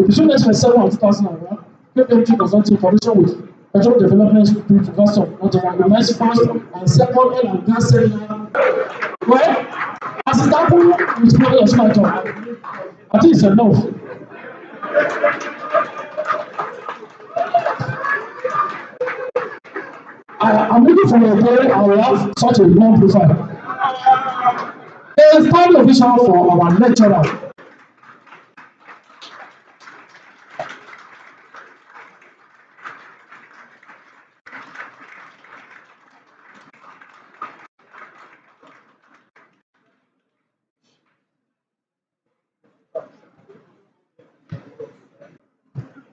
Between 1997 and 2001, KPMG Consulting Foundation with Petroleum Development Group Investor organized first and second oil and gas seminar. Well, as it happened with Mary Osmato, I think it's enough. I'm looking for a day I will have such a long profile. There is time official for our lecturer.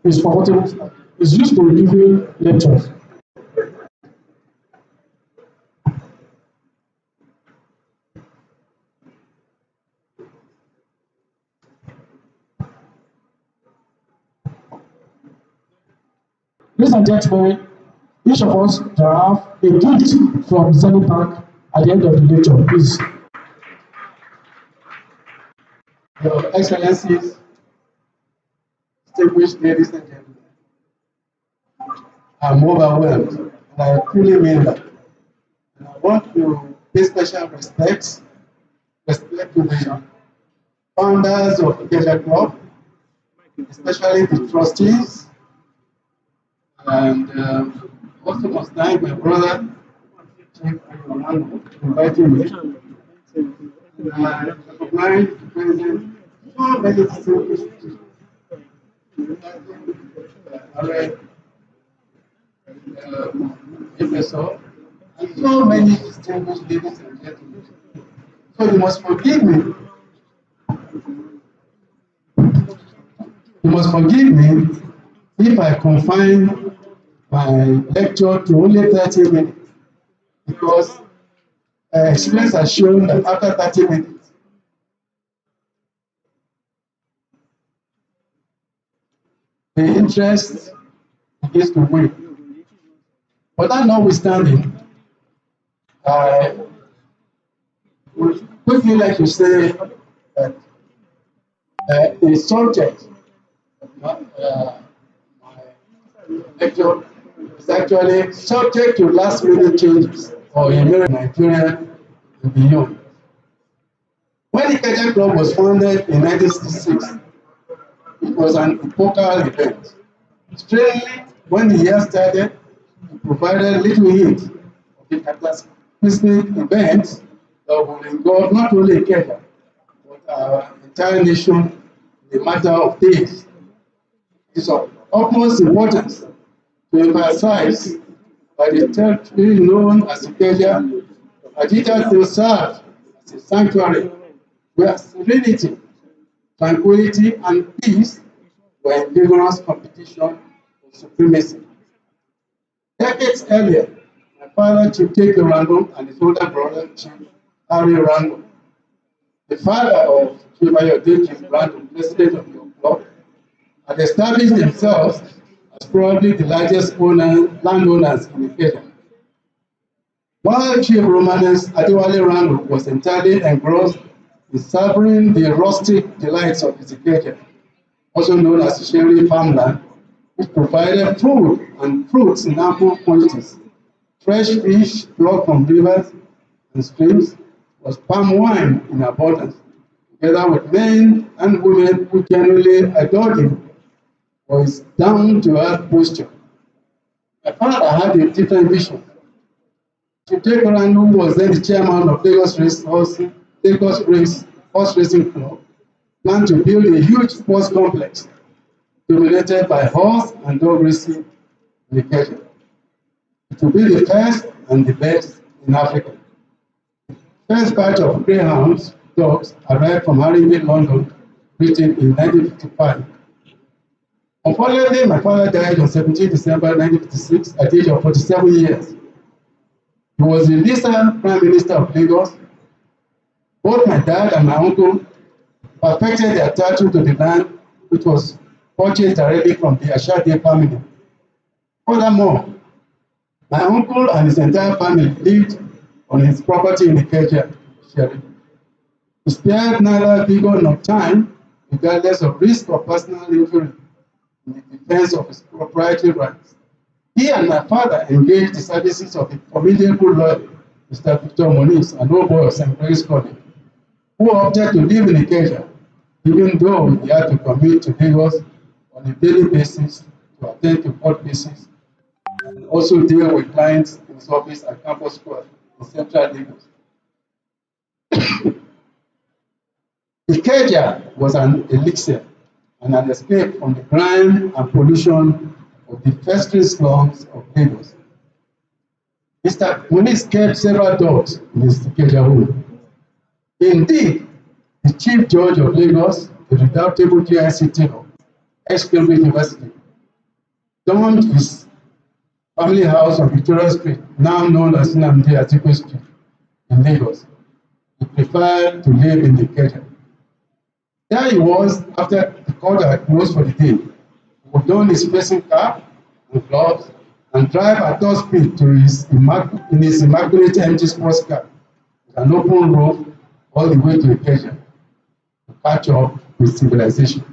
Is comfortable. Is used to giving lectures. Ladies and gentlemen, each of us have a gift from Zenith Bank at the end of the lecture. Please. Your Excellencies, distinguished ladies and gentlemen, I'm overwhelmed, and I truly mean that. And I want to pay special respect to the founders of the Ikeja Club, especially the trustees, and also must thank my brother, Chief Ayolando, for inviting me. And I recognize the president, so many distinguished professor, and so many distinguished ladies and gentlemen. So you must forgive me. You must forgive me if I confine my lecture to only 30 minutes, because experience has shown that after 30 minutes, the interest begins to wane. But that notwithstanding, I would quickly like to say that the subject of my lecture is actually subject to last-minute changes or in Nigeria and beyond. When the Ikeja Club was founded in 1966, it was an epochal event. Strangely, when the year started, it provided little hint of the cataclysmic events that will engulf not only Ikeja, but our entire nation in a matter of days. It is of utmost importance to emphasize that the territory known as Ikeja has hitherto served as a sanctuary where serenity, tranquility, and peace were in vigorous competition for supremacy. Decades earlier, my father, Chief Take Random, and his older brother, Chief Harry Random, the father of Chief Ayodele Random, president of your club, had established themselves as probably the largest landowners in Ikeja. While Chief Romanus Adewale Random was entirely engrossed in savoring the rustic delights of his Ikeja, also known as Sherry farmland, which provided food and fruits in ample quantities. Fresh fish plucked from rivers and streams, was palm wine in abundance, together with men and women who generally adored him for his down-to-earth posture. My father had a different vision. Chief Dekoran, who was then the chairman of Lagos Horse Racing Club, planned to build a huge sports complex dominated by horse and dog racing in Ikeja. It will be the first and the best in Africa. First batch of greyhounds dogs arrived from Harringay, London, Britain in 1955. Unfortunately, my father died on 17 December 1956 at the age of 47 years. He was the recent Prime Minister of Lagos. Both my dad and my uncle perfected their title to the land, which was purchased directly from the Ashade family. Furthermore, my uncle and his entire family lived on his property in Ikeja, Sherry. He spared neither vigor nor time, regardless of risk of personal injury in the defense of his proprietary rights. He and my father engaged the services of a formidable lawyer, Mr. Victor Moniz, an old boy of St. Mary's College, who opted to live in Ikeja, even though he had to commute to Lagos on a daily basis to attend to court cases and also deal with clients in his office at Campus Square in central Lagos. Ikeja was an elixir and an escape from the grime and pollution of the festering slums of Lagos. Mr. Moniz kept several dogs in his Ikeja home. Indeed, the Chief Judge of Lagos, the redoubtable GIC Taylor, ex-Cambridge University, stormed his family house on Victoria Street, now known as Nnamdi Azikiwe Street, in Lagos. He preferred to live in Ikeja. There he was after the court had closed for the day. He would don his facing cap and gloves and drive at top speed to his immaculate empty sports car with an open roof all the way to Ikeja to catch up with civilization.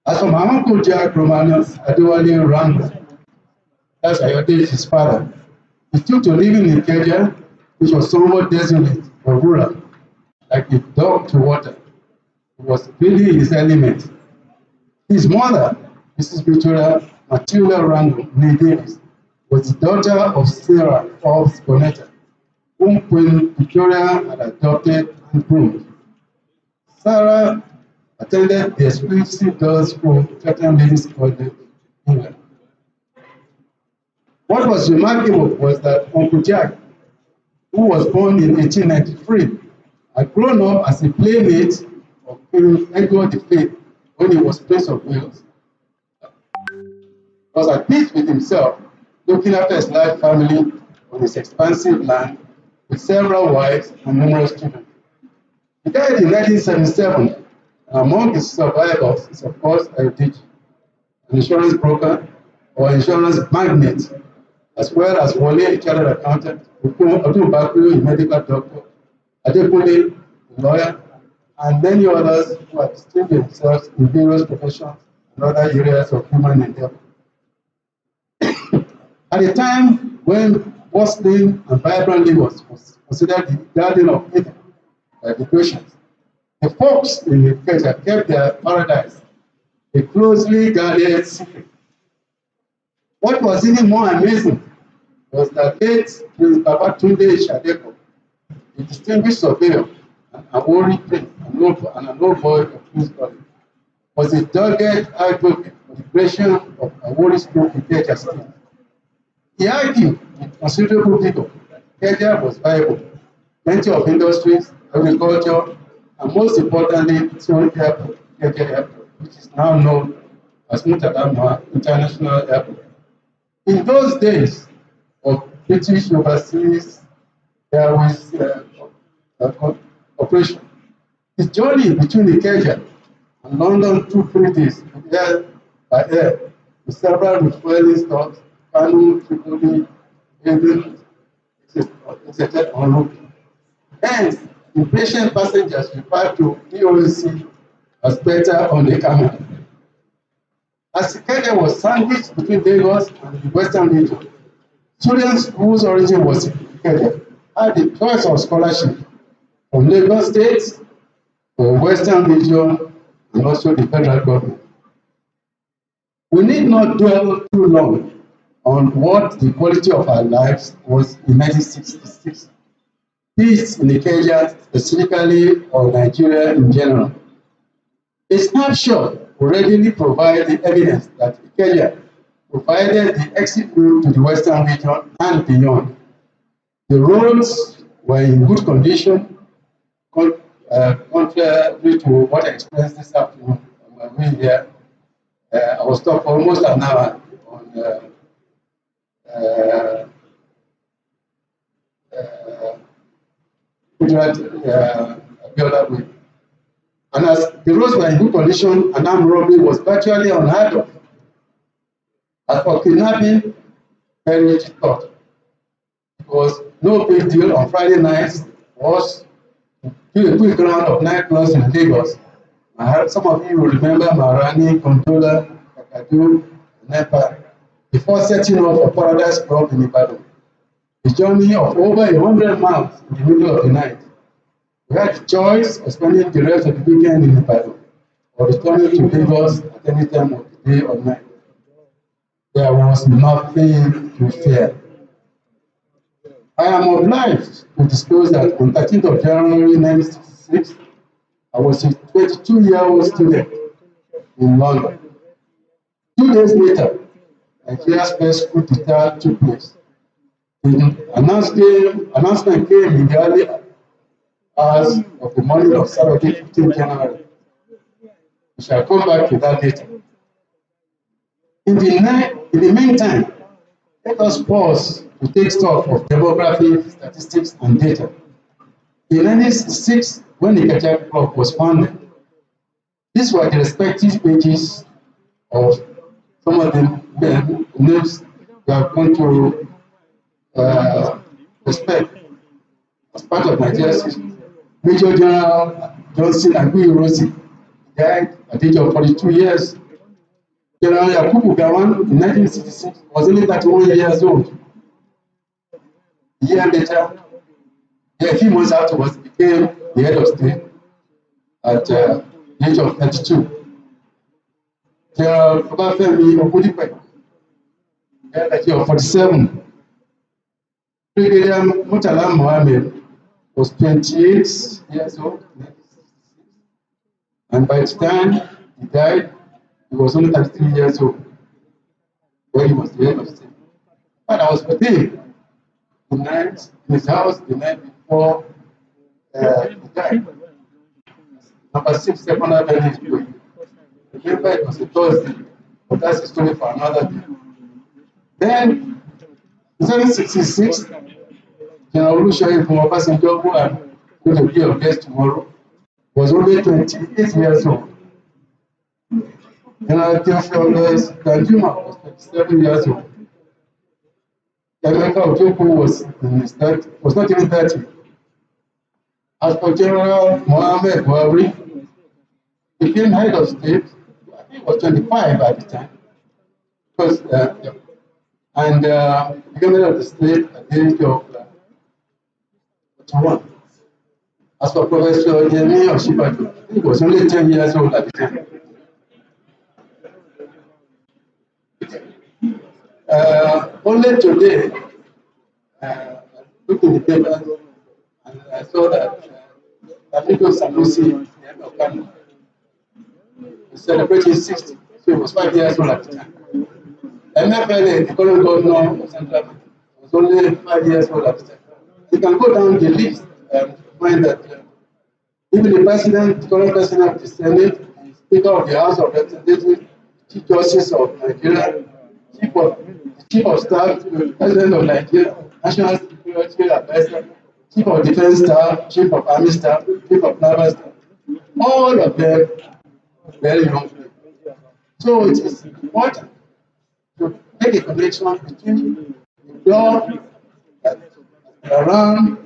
As for my uncle Jack Romanus Adewale Randall, that's Ayode's his father, he took to living in Ikeja, which was somewhat desolate or rural, like a dog to water. It was really his element. His mother, Mrs. Victoria Matilda Randall Lee Davis, was the daughter of Sarah Forbes Bonetta, whom Queen Victoria had adopted and groomed. Sarah attended the exclusive girls' school, Chatham Ladies College, England. What was remarkable was that Uncle Jack, who was born in 1893, had grown up as a playmate of King Edward V when he was Prince of Wales. He was at peace with himself, looking after his large family on his expansive land with several wives and numerous children. He died in 1977, and among his survivors is, of course, Ayodele, an insurance broker or insurance magnate, as well as Wole, a chartered accountant, Odun Bakuru, a medical doctor, Adekunle, a lawyer, and many others who have distinguished themselves in various professions and other areas of human endeavor. At a time when bustling and vibrant Lagos was considered the Garden of Eden by the Persians, the folks in Ikeja kept their paradise a closely guarded secret. What was even more amazing was that late Prince Babatunde Shadeko, a distinguished surveyor, an Awori prince, and an old boy of Queen's College, was a dogged advocate for the creation of Awori School in Ikeja State. He argued with considerable vigor that Ikeja was viable, plenty of industries, agriculture, and most importantly, its own airport, Ikeja Airport, which is now known as Murtala Mohammed International Airport. In those days of British overseas airways operation, his journey between Ikeja and London took 3 days by air, with several refueling stops, Kano, Tripoli, Aden, etc. en route. Hence, impatient passengers referred to EOC as better on the camel. As Ikeja was sandwiched between Lagos and the Western region, students whose origin was in Ikeja had the choice of scholarship from Lagos State, the Western region, and also the federal government. We need not dwell too long on what the quality of our lives was in 1966, peace in Ikeja specifically or Nigeria in general. A snapshot will readily provide the evidence that Ikeja provided the exit route to the Western region and beyond. The roads were in good condition, contrary to what I experienced this afternoon on my way here. I was stopped for almost an hour on Abiola Way. And as the roads were in good condition, an armed robbery was virtually unheard of. As for kidnapping, very thought. It was no big deal on Friday nights was to do a quick round of nightclubs in Lagos I heard some of you will remember Marani, Gondola, Kakadu, Nepa, before setting off for Paradise Club in Ibadan. A journey of over 100 miles in the middle of the night. We had the choice of spending the rest of the weekend in Ibadan or returning to Lagos at any time of the day or night. There was nothing to fear. I am obliged to disclose that on 13th of January 1966, I was a 22-year-old student in London. 2 days later, Nigeria's first coup d'etat took place. The announcement came in the early hours of the morning of Saturday, 15th January. We shall come back to that later. In the meantime, let us pause to take stock of demography, statistics, and data. In 1966, when the Ikeja Club was founded, these were the respective pages of some of the names we are going to respect as part of Nigeria's history. Major General Johnson Aguiyi-Ironsi died at the age of 42 years. General Yakubu Gowon in 1966 was only 31 years old. A year later, a few months afterwards, became the head of state at the age of 32. General Obafemi Ogundipe died at the age of 47. Brigadier Murtala Mohammed was 28 years old, and by the time he died, he was only 33 years old when he was the head of state. But I was with him the night in his house the night before he died. Number 6, Second Avenue. Remember, it was a Thursday, but that's a story for another day. Then, in 1766, General Olusegun Obasanjo, who I'm going to be your guest tomorrow, was only 28 years old. General Theophilus Danjuma was 27 years old. Emeka Ojukwu was not even 30. As for General Mohammed Buhari, he became head of state. I think he was 25 at the time. Because, and became head of the state at the age of 21. As for Professor Yemi Osinbajo, I think he was only 10 years old at the time. Only today, I looked in the papers and I saw that Lamido Sanusi, the head of Kano, is celebrating 60, so he was 5 years old at the time. MFLA, the current governor of Central Bank, was only 5 years old at the time. You can go down the list and find that even the president, the current president of the Senate, the Speaker of the House of Representatives, Chief Justice of Nigeria, Chief of Staff, President of Nigeria, National Security Advisor, Chief of Defense Staff, Chief of Army Staff, Chief of Naval Staff, all of them very young people. So it is important to make a connection between the law that around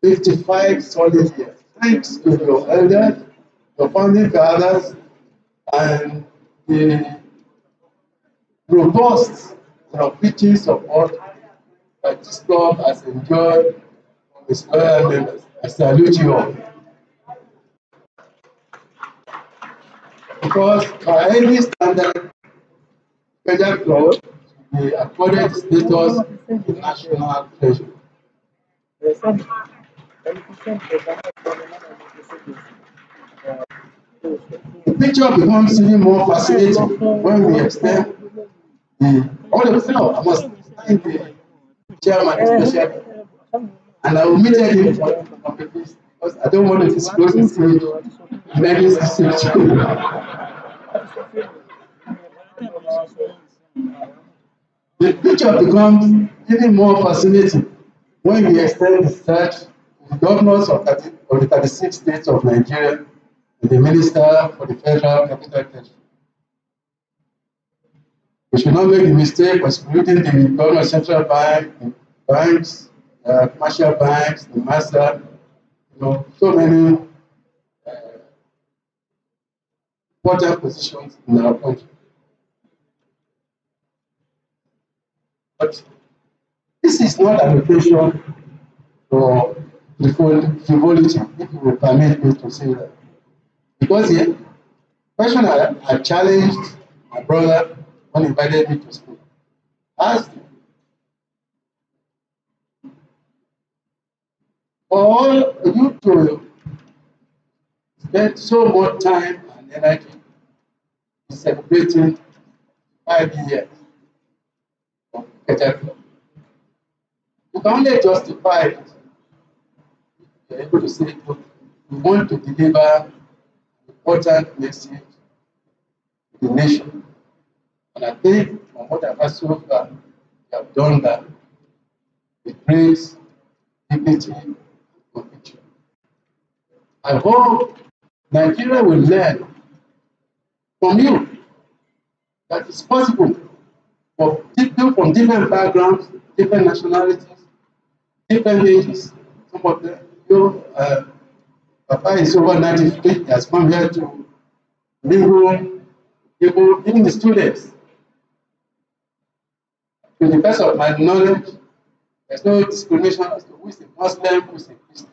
55 solid years. Thanks to your elders, your founding fathers, and the robust and unflinching support that this club has enjoyed from its loyal members. I salute you all. Because by any standard, Ikeja Club should be accorded status of national treasure. The picture becomes even more fascinating when we extend all of now. I must thank the chairman especially, and I will meet him because I don't want to disclose his age. Maybe his age. The picture becomes even more fascinating when we extend the search to the governors of the 36 states of Nigeria and the Minister for the Federal Capital Territory. We should not make the mistake of excluding the governor of central bank, banks, commercial banks, the master, so many important positions in our country. But this is not an occasion for frivolity, if you will permit me to say that. Because the question I challenged my brother when he invited me to speak, asked him, for all you to spend so much time and energy in celebrating 5 years of Ikeja Club, you can only justify it. You're able to say, look, we want to deliver an important message to the nation. And I think from what I've heard so far, you have done that with grace, dignity, and conviction. I hope Nigeria will learn from you that it's possible for people from different backgrounds, different nationalities, different ages. Some of them, Papa is over 93, he has come here to mingle people, even the students. To the best of my knowledge, there's no discrimination as to who is a Muslim, who is a Christian,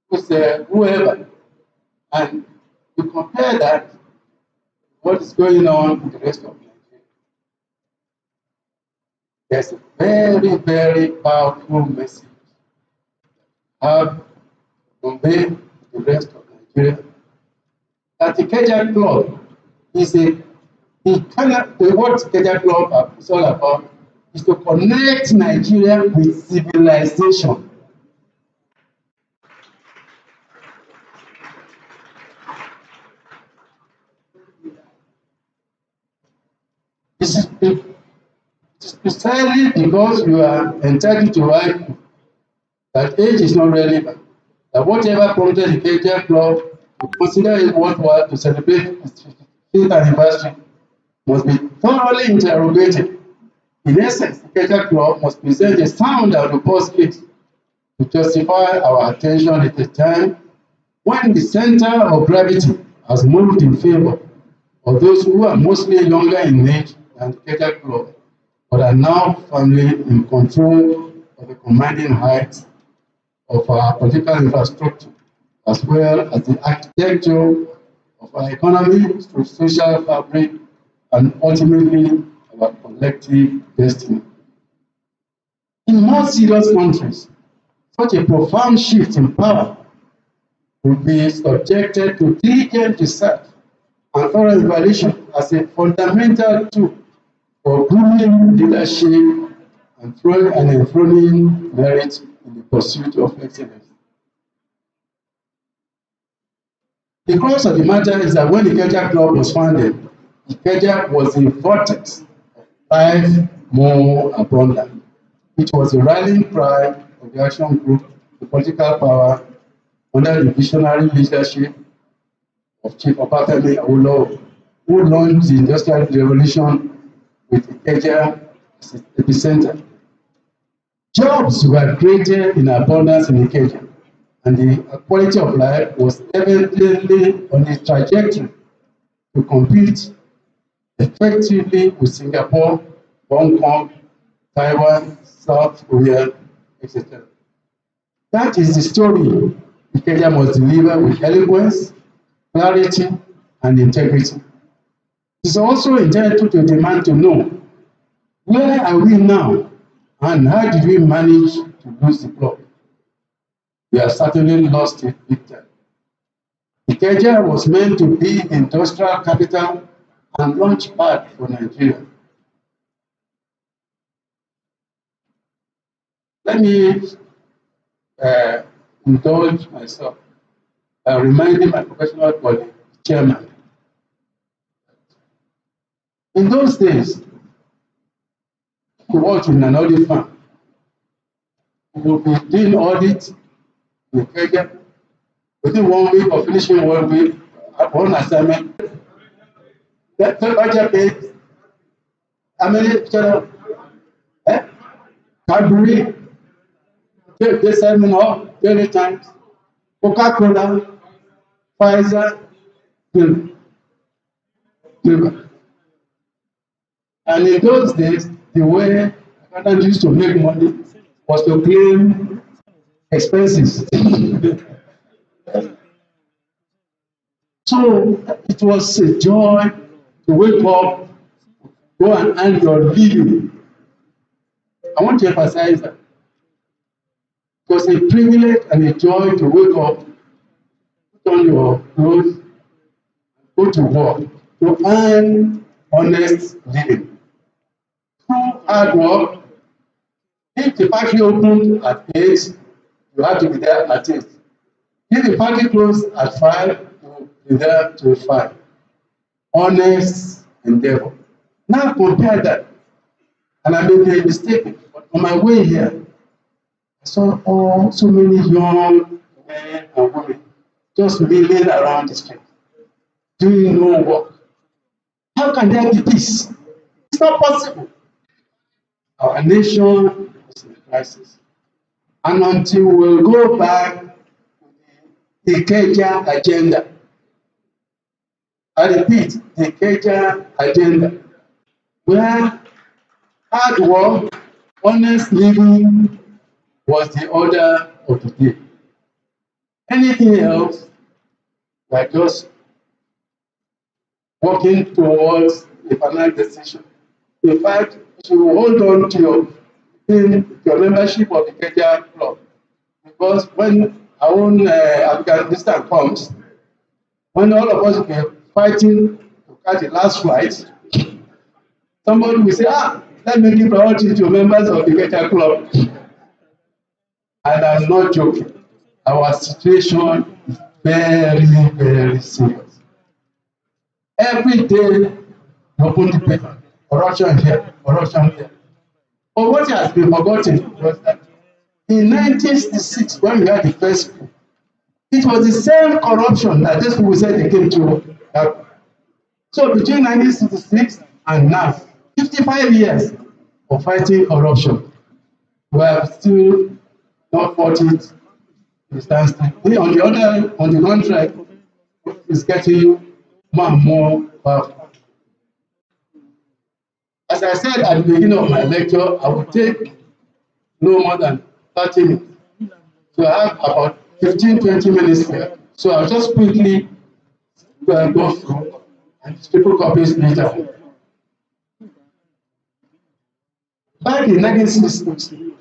who's whoever. And you compare that to what is going on in the rest of Nigeria. There's a very, very powerful message have convey to the rest of Nigeria that the Ikeja Club is what Ikeja Club is all about is to connect Nigeria with civilization. This is precisely because you are entitled to argue that age is not relevant, that whatever prompted the Ikeja Club to consider it worthwhile to celebrate its 50th anniversary must be thoroughly interrogated. In essence, the Ikeja Club must present a sound and robust case to justify our attention at a time when the center of gravity has moved in favor of those who are mostly younger in age than the Ikeja Club, but are now firmly in control of the commanding heights of our political infrastructure, as well as the architecture of our economy, social fabric, and ultimately our collective destiny. In more serious countries, such a profound shift in power will be subjected to diligent research and thorough evaluation as a fundamental tool for grooming leadership and enthroning merit in the pursuit of excellence. The crux of the matter is that when the Ikeja Club was founded, Ikeja was a vortex of life more abundant. It was a rallying cry of the action group, the political power, under the visionary leadership of Chief Obafemi Awolowo, who launched the Industrial Revolution with Ikeja as its epicenter. Jobs were created in abundance in Ikeja, and the quality of life was evidently on a trajectory to compete effectively with Singapore, Hong Kong, Taiwan, South Korea, etc. That is the story Ikeja must deliver with eloquence, clarity, and integrity. It is also entitled to demand to know where are we now and how did we manage to lose the club? We have certainly lost it big time. Ikeja was meant to be the industrial capital and launch pad for Nigeria. Let me indulge myself by reminding my professional colleague, chairman. In those days, he worked in an audit firm. He would be doing audit in Ikeja within 1 week of finishing 1 week at one assignment. That budget paid how many channel? Cadbury, they send me up 20 times. Coca-Cola, Pfizer, Never. And in those days, the way accountant used to make money was to claim expenses. So it was a joy to wake up, go and earn your living. I want to emphasize that. It was a privilege and a joy to wake up, put on your clothes, go to work, to earn honest living. Through hard work, if the factory opened at 8, you have to be there at 8. If the factory closed at 5, you be there till 5. Honest endeavor. Now compare that. And I may be mistaken, but on my way here, I saw so many young men and women just milling around the street, doing no work. How can there be peace? It's not possible. Our nation is in crisis. And until we go back to the Ikeja agenda, I repeat, the Ikeja agenda, where hard work, honest living was the order of the day. Anything else, like just working towards a final decision. In fact, you should hold on to your membership of the Ikeja Club, because when our own Afghanistan comes, when all of us were fighting to catch the last flight, somebody will say, let me give priority to members of the Ikeja Club. And I'm not joking. Our situation is very, very serious. Every day, you open the paper, corruption here, corruption there. But what has been forgotten was that in 1966, when we had the first coup, it was the same corruption that these people said they came to have. So between 1966 and now, 55 years of fighting corruption, we have still not fought it. On the contrary, it's getting more and more powerful. As I said at the beginning of my lecture, I will take no more than 30 minutes. So I have about 15-20 minutes here. So I'll just quickly go through and people copies later. Back in 1960,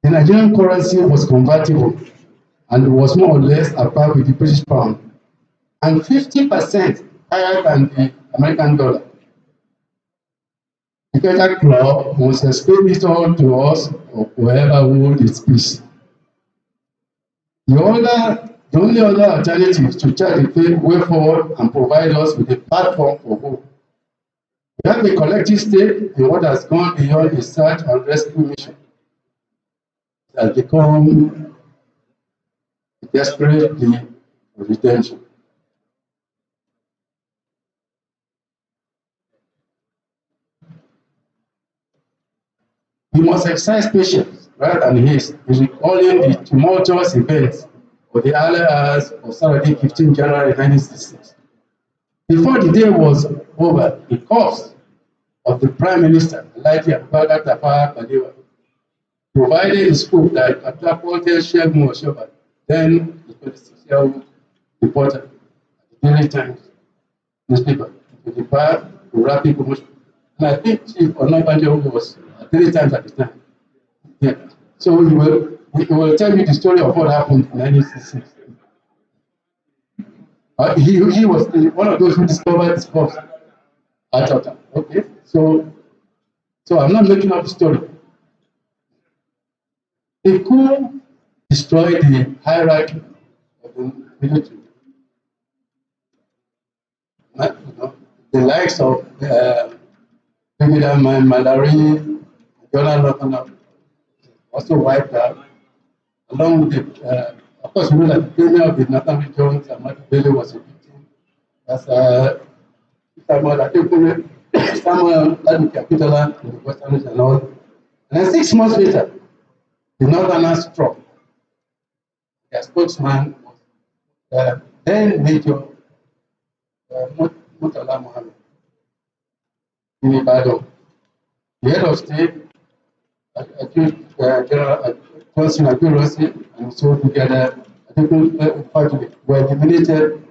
the Nigerian currency was convertible and was more or less above with the British pound, and 50% higher than the American dollar. The Ikeja Club must explain it all to us, or whoever holds its peace. The only other alternative to chart the way forward and provide us with a platform for hope. We have a collective stake in what has gone beyond the search and rescue mission. It has become a desperate plea for redemption. We must exercise patience rather than haste in recalling the tumultuous events of the early hours of Saturday, 15 January 1966. Before the day was over, the corpse of the Prime Minister, Alhaji Abubakar Tafawa Balewa, provided the scoop that catapulted Segun Oshoba, then the 26-year-old reporter at the Daily Times newspaper, to the path to rapid promotion. And I think Chief Onabanjo was at Daily Times at the time. Yeah. So he will tell you the story of what happened in 1966. He was one of those who discovered this corpse at Chota. Okay, so I'm not making up the story. The coup destroyed the hierarchy of the military. The likes of Brigadier Malari, Jonah Lotana also wiped out, along with of course, we know that the premier of the Nathan Jones, Ahmadu Bello, was a victim. That's Samuel Adekule, Samuel Adikapitola in the Western region and all. And then 6 months later, the Northerners struck. Their spokesman was then Major Mutai Murtala Mohammed in Ibadan. The head of state, General Johnson Aguilar, and so together, I think were eliminated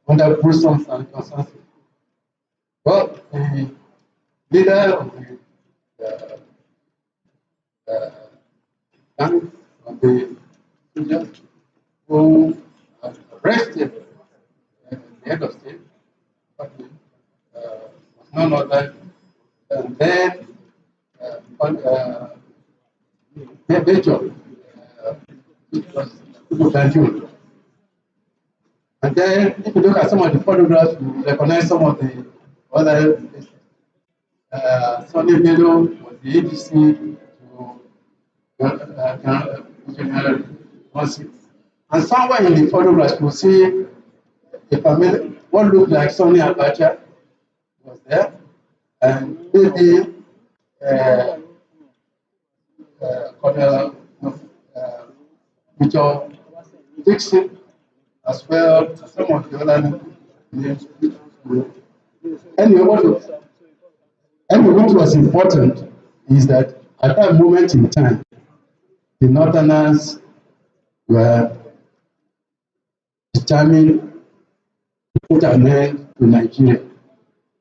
under Bruson's and consensus. Well, the leader of the gang of the soldiers who arrested the head of state was none other than then Major Banjul. And then, if you look at some of the photographs, you recognize some of the other places. Sonny Bello was the ADC to General Mercy. And somewhere in the photographs, you see a family, what looked like Sonny Abacha was there, and maybe Colonel Victor Dixon, as well as some of the other names. Anyway, what was important is that at that moment in time, the Northerners were determined to put an end to Nigeria.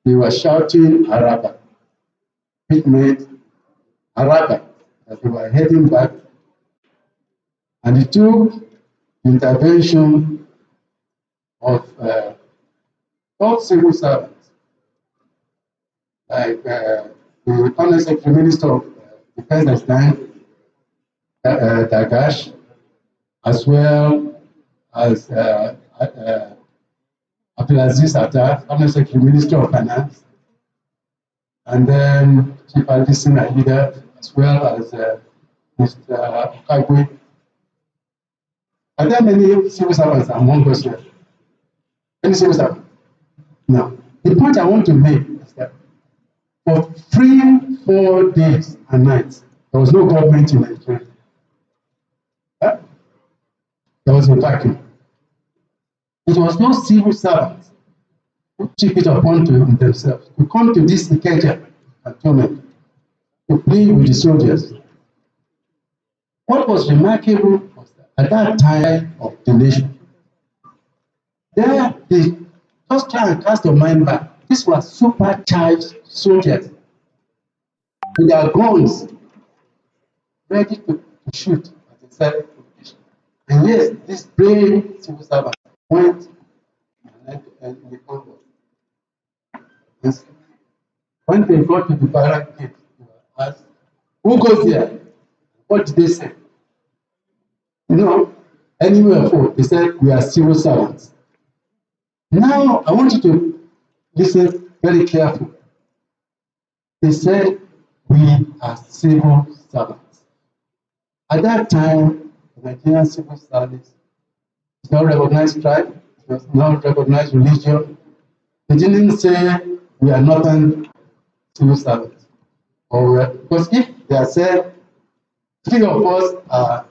They were shouting Araba, which meant Araba, that they were heading back. And it took intervention of all civil servants, like the Honorary Secretary Minister of Defense at the time, Dagash, as well as Abdulaziz Atta, Honorary Secretary Minister of Finance, and then Chief Alison Aida, as well as Mr. Okagwe. Are there many civil servants among us here? Any civil servants? Now, the point I want to make is that for 3-4 days and nights, there was no government in Nigeria. There was a vacuum. It was no civil servants who took it upon themselves to come to this Ikeja cantonment to plead with the soldiers. What was remarkable was that at that time of the nation, there they just try and cast your mind back. These were supercharged soldiers with their guns ready to shoot at the side. And yes, this brave civil servant went and the convoy. When they got to the barrack gate, they were asked, who goes there? What did they say? You know, anywhere for, they said, we are civil servants. Now, I want you to listen very carefully. They said, we are civil servants. At that time, the Nigerian civil service is not recognized tribe, it was not recognized religion. They didn't say we are northern civil servants. Because if they had said 3 of us are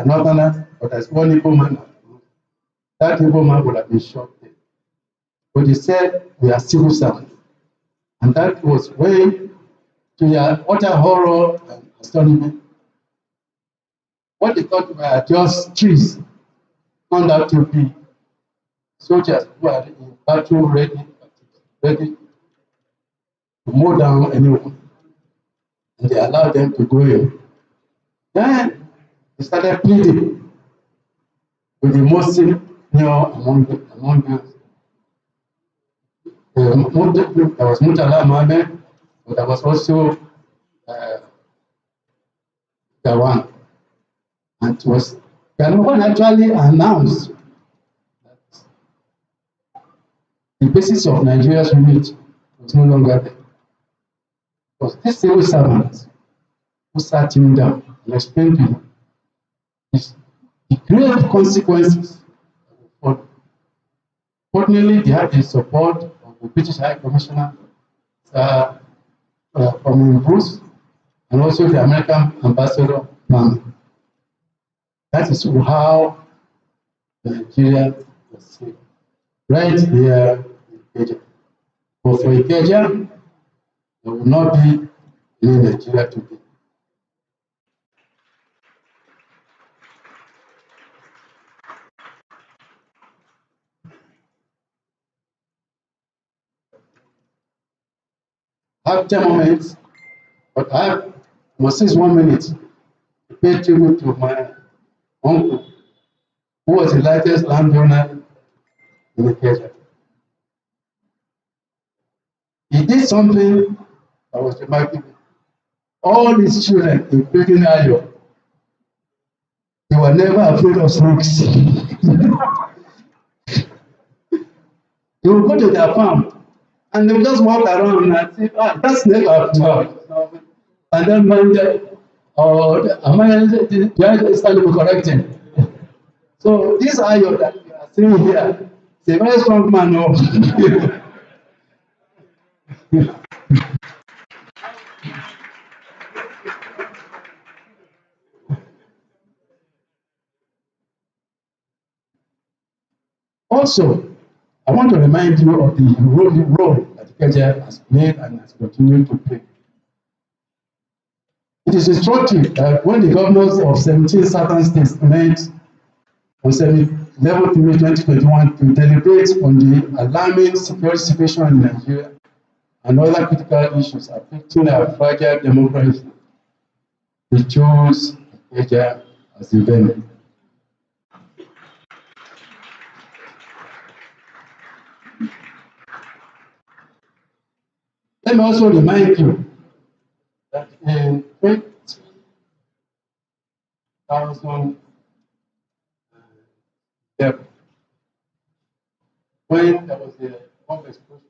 northerners, but there's one Igbo man, that Igbo man would have been shot dead. But they said we are civil servants. And that was when, to their utter horror and astonishment, what they thought were just trees turned out to be soldiers who are in battle ready to mow down anyone. And they allowed them to go in. Then they started pleading with the most senior among them. There was Murtala Mohammed, but there was also Gawan. And it was Gawan actually announced that the basis of Nigeria's unity was no longer there. Because this civil servant who sat him down and explained to him the grave consequences of the Fortunately, they had the support of the British High Commissioner from Bruce and also the American Ambassador Mann. That is how Nigeria was saved. Right here in Ikeja. But for Ikeja, there will not be any Nigeria today. I have 10 moments, but I must use 1 minute to pay tribute to my uncle, who was the largest landowner in Ikeja. He did something that was remarkable. All his children, including Ayo, they were never afraid of snakes. They would go to their farm and they would just walk around and say, ah, that snake I've got. And then when they, or am I started to correcting? So this Ayo that you are seeing here is a very strong man. Oh. Also, I want to remind you of the role that Ikeja has played and has continued to play. It is instructive that when the governors of 17 southern states met on 11th May 2021 to deliberate on the alarming security situation in Nigeria and other critical issues affecting our fragile democracy, they chose Ikeja as the venue. Let me also remind you that in 2007, when there was the bomb explosion,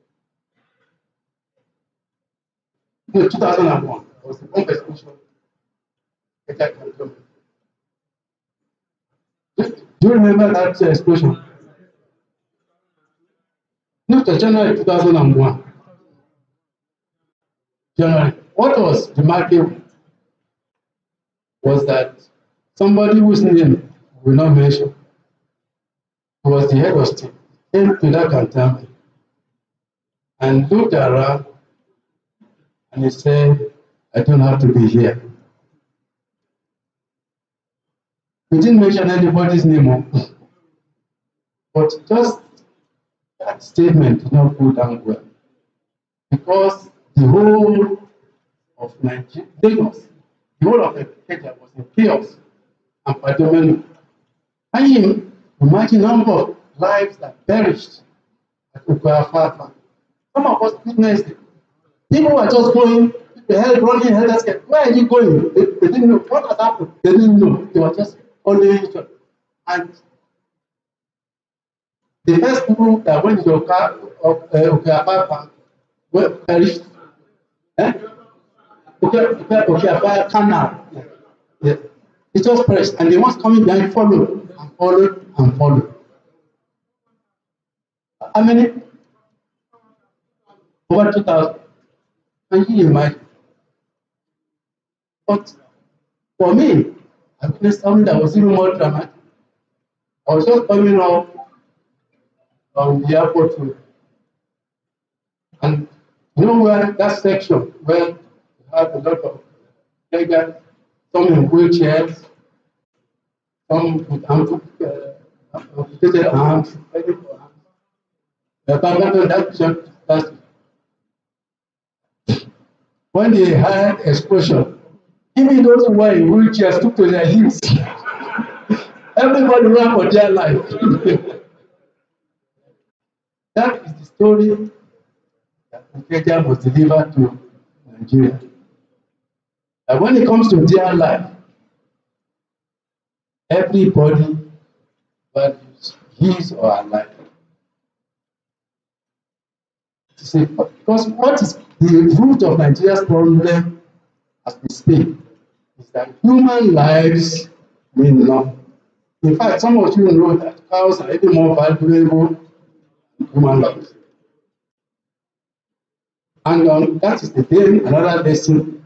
no, 2001, there was the bomb explosion. Do you remember that explosion? No, to January 2001. January. What was remarkable was that somebody whose name we will not mention, who was the head of state, came to that cantonment and looked around and he said, I don't have to be here. We didn't mention anybody's name, but just that statement did not go down well. Because the whole of Nigeria, Lagos, the whole of Ikeja was in chaos and pandemonium. Can you imagine the number of lives that perished at Okoya? Some of us witnessed it. People were just going, running, scared. Where are you going? They didn't know what had happened. They didn't know. They were just following each other. And the first people that went to Okoya were perished. Okoya canal. Yeah. It just perished. And the ones coming behind followed and followed and followed. How many? Over 2,000. Can you imagine? But for me, I witnessed something that was even more dramatic. I was just coming out from the airport road. And you know where that section where you have a lot of beggars, some in wheelchairs, some with amputated arms, when they had explosion, even those who were in wheelchairs took to their heels. Everybody ran for their life. That is the story that Ikeja was delivered to Nigeria. And when it comes to their life, everybody values his or her life. See, because what is the root of Nigeria's problem as we speak is that human lives mean nothing. In fact, some of you know that cows are even more valuable than human lives. And that is again another lesson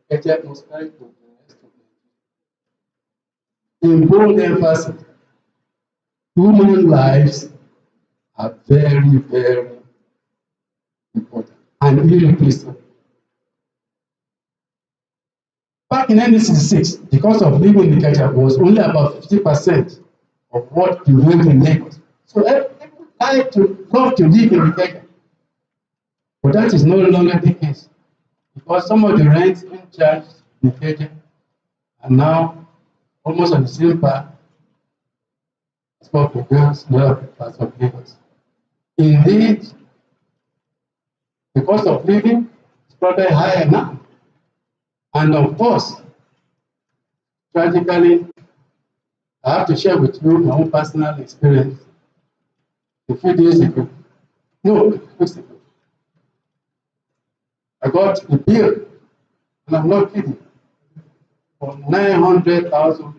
the Ikeja must carry to the rest of it. In bold emphasis, human lives are very, very and irreplaceable. Back in 1966, the cost of living in Ikeja was only about 50% of what you live in Lagos. So people love to live in Ikeja. But that is no longer the case because some of the rents being charged in Ikeja are now almost on the same par as what prevails in other parts of Lagos. Indeed, the cost of living is probably higher now. And of course, tragically, I have to share with you my own personal experience. A few days ago, no, weeks ago, I got a bill, and I'm not kidding, for 900,000 for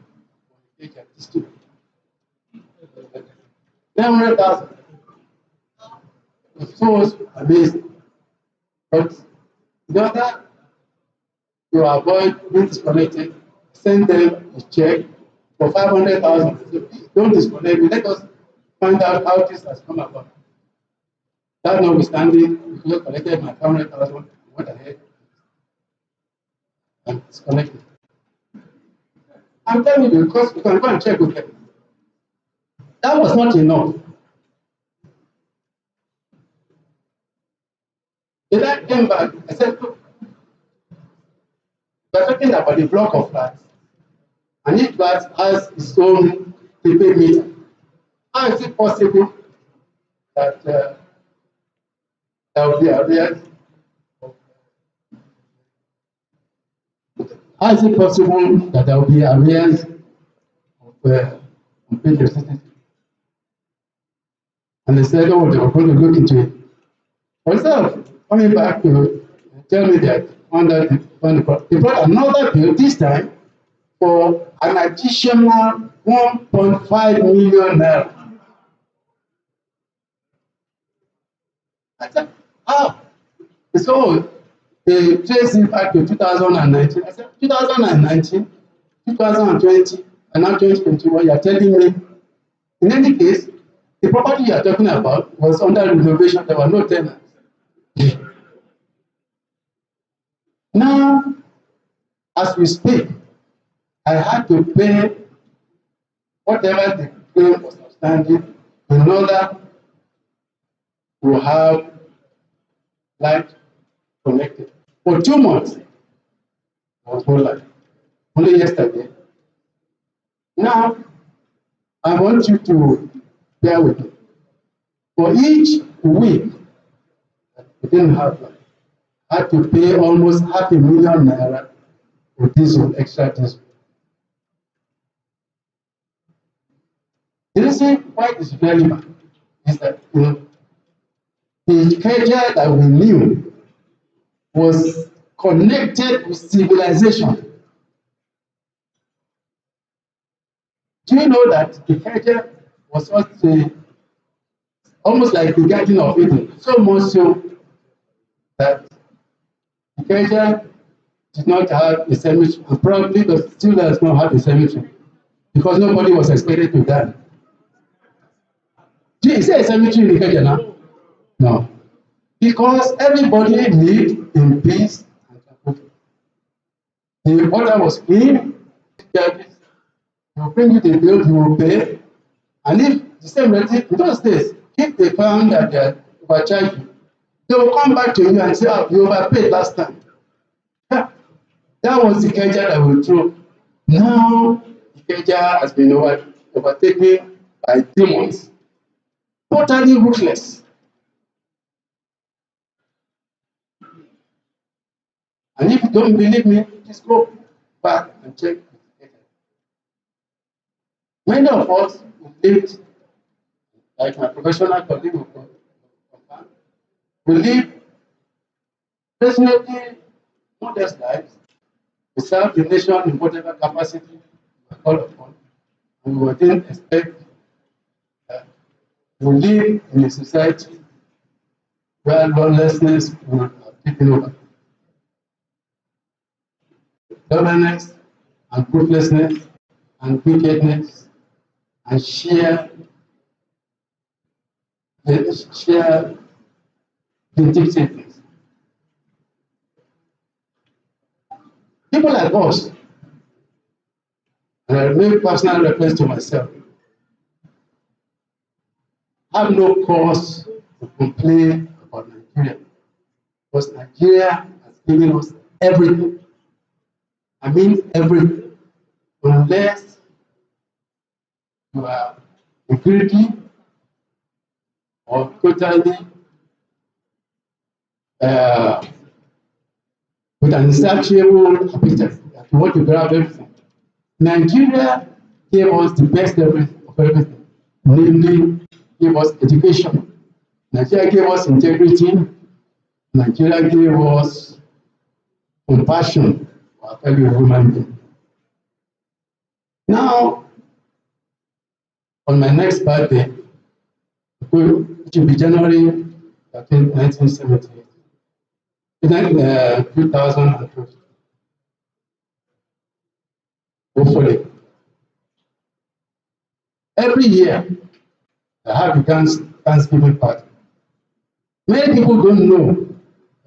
the Ikeja district. 900,000. It was amazing. But in order to avoid being disconnected, send them a check for 500,000. Don't disconnect me. Let us find out how this has come about. That notwithstanding, we just collected my 500,000, went ahead and disconnected. I'm telling you, because you can go and check with them. That was not enough. Then I came back, I said, look, we're talking about the block of flats. And each flat has its own prepaid meter. How is it possible that there will be arrears? How is it possible that there will be arrears of unpaid electricity? And they said, oh, they were going to look into it. But instead of coming back to tell me that they brought another bill, this time for an additional 1.5 million naira. I said, how? So they trace it back to 2019. I said, 2019, 2020, and now 2021, you are telling me. In any case, the property you are talking about was under renovation. There were no tenants. Now, as we speak, I had to pay whatever the claim was outstanding in order to have light connected. For 2 months, there was no light. Only yesterday. Now, I want you to bear with me. For each week we didn't have light, I had to pay almost 500,000 naira for diesel, extra diesel. The reason why it's relevant is that the Ikeja that we knew was connected with civilization. Do you know that Ikeja was almost like the Garden of Eden? So much so that Ikeja did not have a cemetery, and probably still does not have a cemetery, because nobody was expected to die. Is there a cemetery in Ikeja now? No. Because everybody lived in peace and tranquility. The water was clean, you will bring you the bill, you will pay. And if the same relative, in those days, if they found that they are overcharged, they will come back to you and say, oh, you overpaid last time. Yeah. That was the Ikeja that we threw. Now, Ikeja has been overtaken by demons. Totally ruthless. And if you don't believe me, just go back and check. Many of us who lived, like my professional colleague, we live reasonably modest lives. We serve the nation in whatever capacity we are called upon, and we didn't expect that we live in a society where lawlessness will have taken over. Governance and ruthlessness and wickedness and sheer vindictiveness people like us, and I make personal reference to myself, have no cause to complain about Nigeria, because Nigeria has given us everything. I mean everything. Unless you are greedy or totally with an insatiable appetite that you want to grab everything. Nigeria gave us the best of everything, namely gave us education. Nigeria gave us integrity. Nigeria gave us compassion for our fellow human beings. Now, on my next birthday, which will be January 13, 1978, 2020, hopefully. Every year, I have a Thanksgiving party. Many people don't know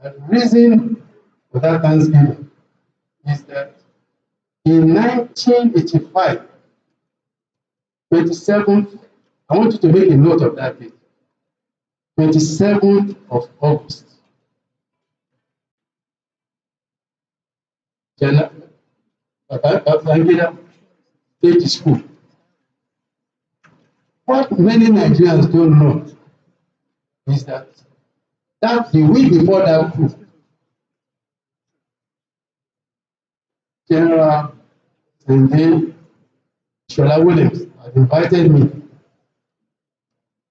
that the reason for that Thanksgiving is that in 1985, 27th, I want you to make a note of that date, 27th of August, Babangida State School. What many Nigerians don't know is that the week before that coup, General Sende Shola Williams had invited me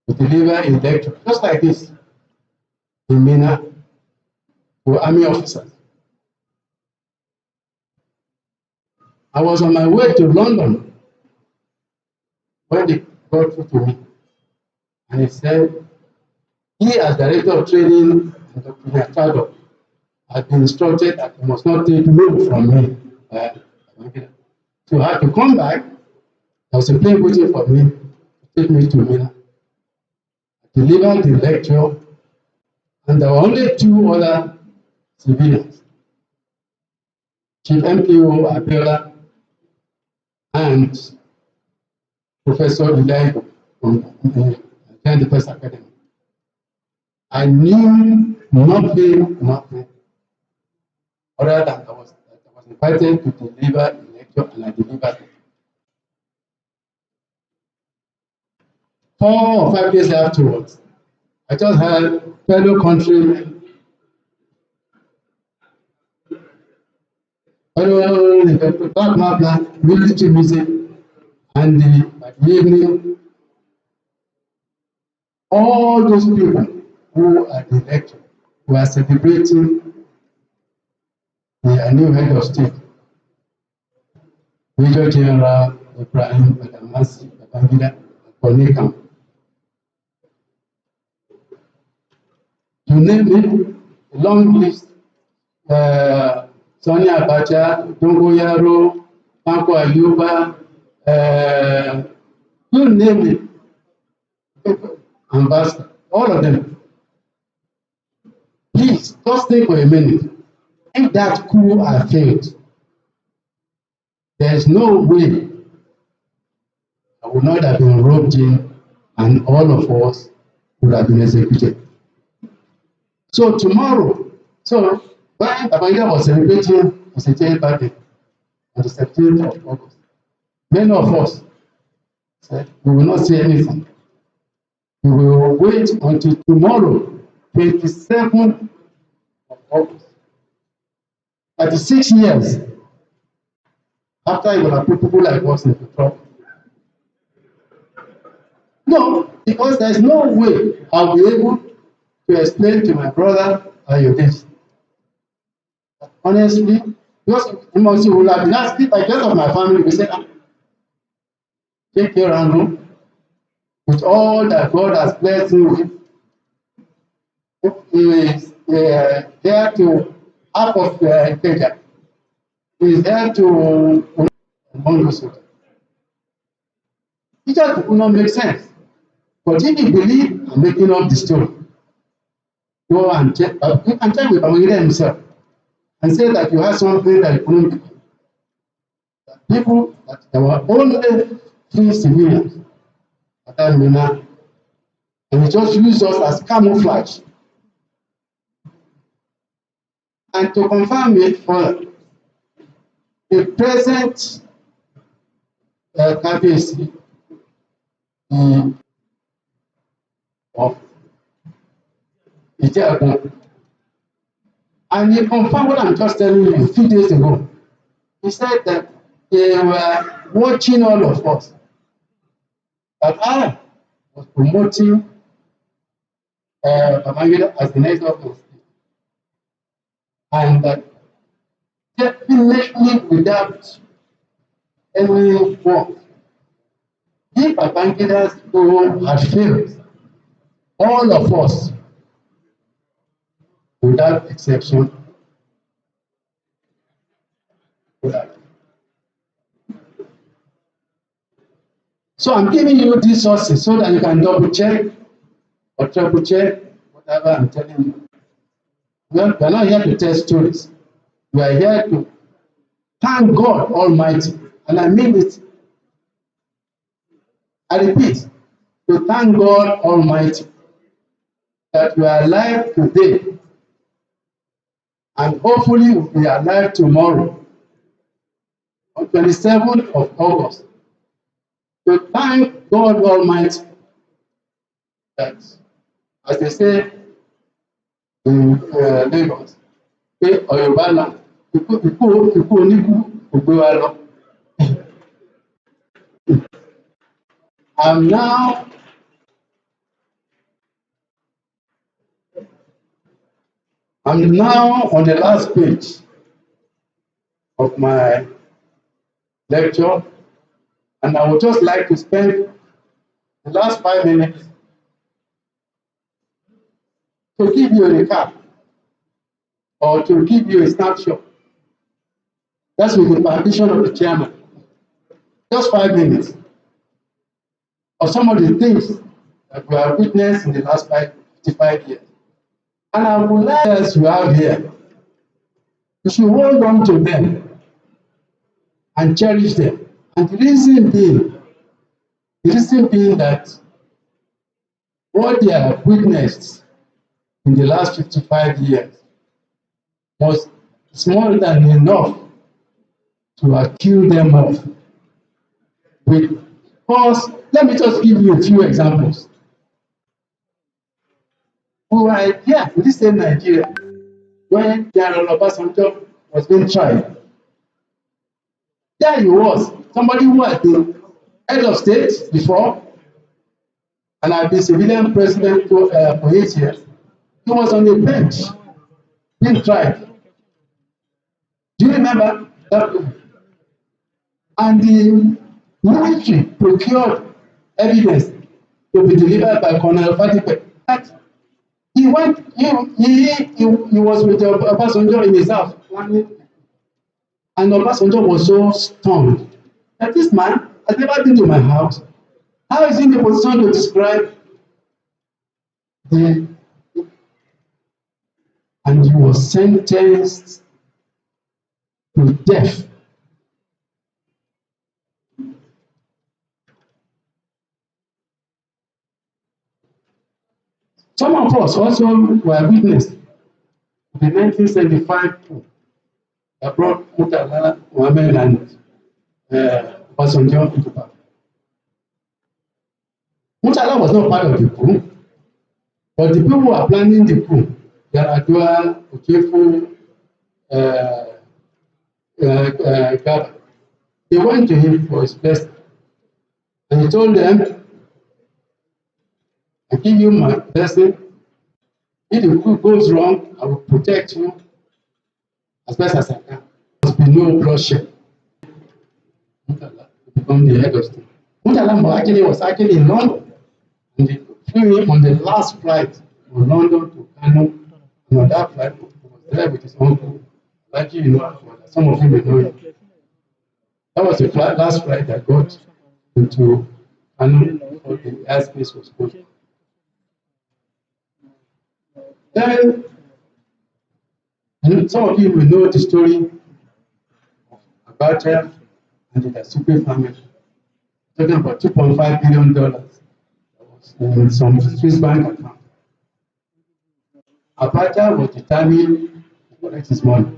to deliver a lecture, just like this, in Mina, to army officers. I was on my way to London when they got through to me, and he said, he as director of training and Dr. Chado had been instructed that he must not take no from me. So I had to come back. There was a plane waiting for me to take me to Mina. I delivered the lecture, and there were only two other civilians, Chief MPO Abiola and Professor Ilaigo from the Defense Academy. I knew nothing other than I was invited to deliver a lecture, and I delivered it. 4 or 5 days afterwards, I just had fellow countrymen, military music, and by the evening, all those people who are the lecture were celebrating the new head of state, Major General Ibrahim Badamasi Babangida Koneka. You name it, a long list. Sonia Abacha, Dongo Yaro, Panko Ayuba, you name it, ambassador, all of them. Please, just think for a minute. If that coup had failed, there is no way I would not have been roped in and all of us would have been executed. So tomorrow, when Babangida was celebrating his 80th birthday on the 17th of August, many of us said we will not say anything. We will wait until tomorrow, 27th of August. 36 years after you will have put people like us into trouble. No, because there is no way I'll be able to explain to my brother how you did. Honestly, because he will have been asking by the of my family, we said, take care and with all that God has blessed you with, he is there to half of the Kenya. He is there to among us. It just could not make sense. But if you believe I'm making up the story, go and check. You can check with Babangida himself and say that you have something that you couldn't people that there were only 3 civilians at that Mina, and they just used us as camouflage. And to confirm it, for the present KBC of Ijebu, and he confirmed what I'm just telling you a few days ago. He said that they were watching all of us, that I was promoting Babangida as the next governor, and that definitely without any work, if Babangida's goal had failed, all of us, without exception, would have. So I'm giving you these sources so that you can double check or triple check whatever I'm telling you. We're not here to tell stories. We are here to thank God Almighty, and I mean it. I repeat, to thank God Almighty that we are alive today and hopefully we'll be alive tomorrow on 27th of August. To thank God Almighty that, as they say in Lagos, pé Yorùbá land, ikú oníkú kò gbé wa lọ. I'm now on the last page of my lecture, and I would just like to spend the last 5 minutes to give you a recap or to give you a snapshot. That's with the permission of the chairman. Just 5 minutes of some of the things that we have witnessed in the last 55 years. And I would like us you have here, you should hold on to them and cherish them. And the reason being that what they have witnessed in the last 55 years was more than enough to accuse them of. Because, let me just give you a few examples. We were here in this same Nigeria when General Obasanjo was being tried. There he was, somebody who had been head of state before and had been civilian president for 8 years. He was on the bench being tried. Do you remember that? And the military procured evidence to be delivered by Colonel Fatipe. He was with Obasanjo in his house planning, and Obasanjo was so stunned that this man has never been to my house. How is he in the position to describe the? And he was sentenced to death. Some of us also were witness to the 1975 coup that brought Murtala Mohammed and Obasanjo into power. Murtala was not part of the coup, but the people who are planning the coup, Yaradua, Okefu, Gaba, they went to him for his blessing. And he told them, I give you my blessing. If the coup goes wrong, I will protect you as best as I can. There must be no bloodshed. Murtala become the head of state. Murtala was actually in London, and they flew him on the last flight from London to Kano. And on that flight, he was there with his uncle. Like you know, some of you may know him. That was the last flight that got into Kano before the airspace was closed. Then, some of you will know the story of Abacha and the Dasuki family. Talking about $2.5 billion in some Swiss bank account. Abacha was determined to collect his money.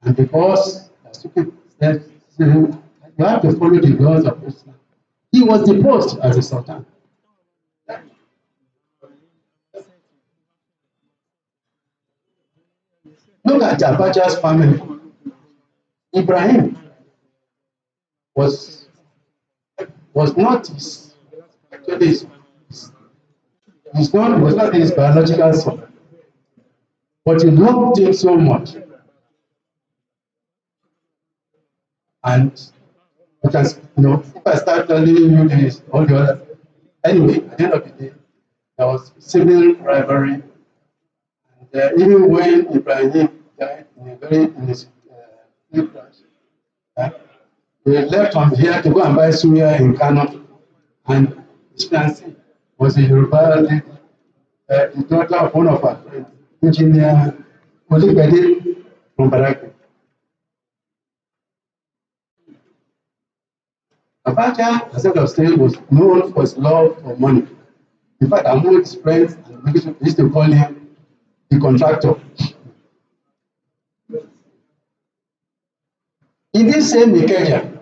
And because Dasuki said, you have to follow the laws of Islam, he was deposed as a sultan. Look at Abacha's family. Ibrahim was not his, actually was not his biological son, but he loved him so much. And because, if I start telling you this, all the other, anyway, at the end of the day, there was civil rivalry. And even when Ibrahim died in his plane crash, we left from here to go and buy suya in Kano, and his fiancée was a Yoruba lady, the daughter of one of our friends, engineer Olibede from Baraki. Abacha, as head of state, was known for his love for money. In fact, among his friends, we used to call him the contractor. In this same Ikeja,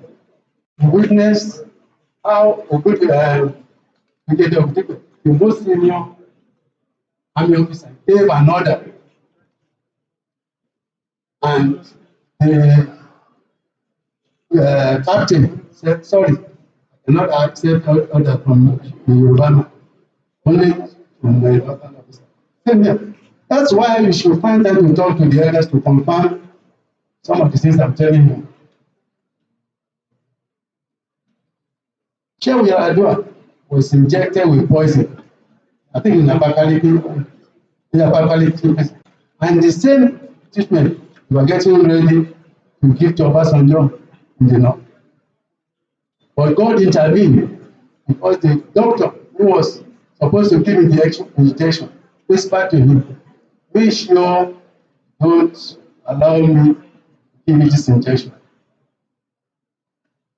we witnessed how the most senior army officer gave an order, and the captain said, sorry, I cannot accept order from the Yoruba man, only from the local officer. Same here. That's why you should find time to talk to the elders to confirm some of the things I'm telling you. Shehu Yar'Adua was injected with poison, I think in Abakaliki, and the same treatment we were getting ready to give to Obasanjo in the north. But God intervened because the doctor who was supposed to give him the injection whispered to him, "Be sure don't allow me to give you this injection."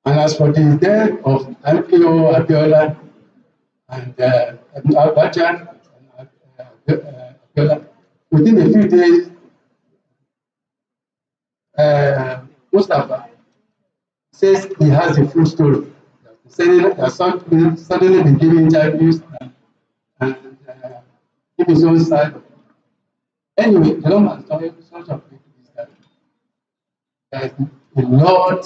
And as for the death of MKO Abiola and Abacha and Abiola, within a few days, Mustafa says he has a full story. Suddenly been giving interviews and give his own side. Anyway, the long story short of it is that the Lord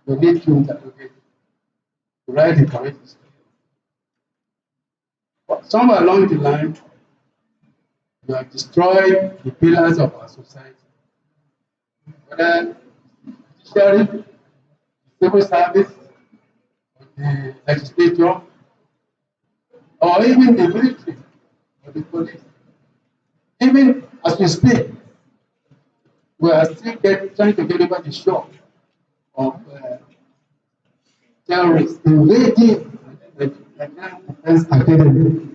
will need to interrogate, to write the correct story. But somewhere along the line, you have destroyed the pillars of our society. Whether judiciary, civil service, the legislature, or even the military or the police. Even as we speak, we are still trying to get over the shock of terrorists invading the Defense Academy.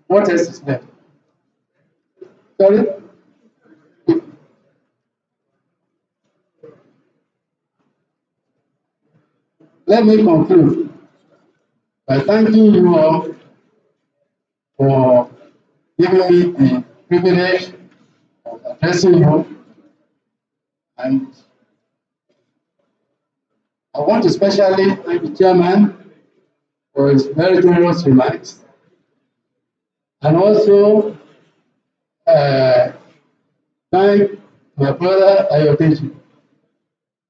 What else is left? Sorry? Let me conclude by thanking you all for giving me the privilege of addressing you. And I want to especially thank the chairman for his very generous remarks. And also thank my brother Ayodeji,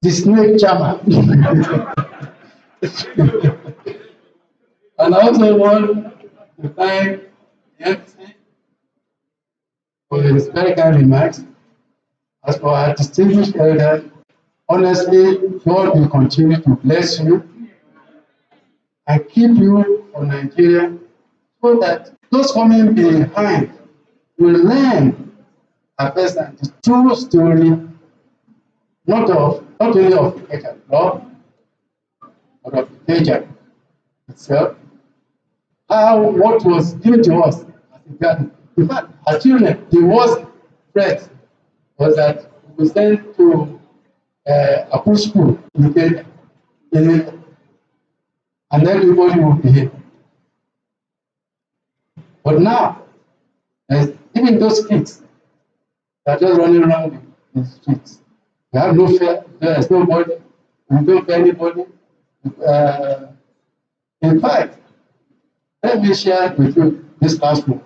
the snake chairman. And I also want to thank the MC for his very kind remarks. As for our distinguished elders, honestly, God will continue to bless you and keep you for Nigeria so that those coming behind will learn at first the true story, not only of Ikeja law, but of Ikeja itself. What was given to us as a garden. In fact, as children, the worst threat was that we sent to a push school in Kenya, and everybody will be here. But now, even those kids that are just running around in the streets, they have no fear, there's nobody, we don't fear anybody. In fact, let me share with you this last one.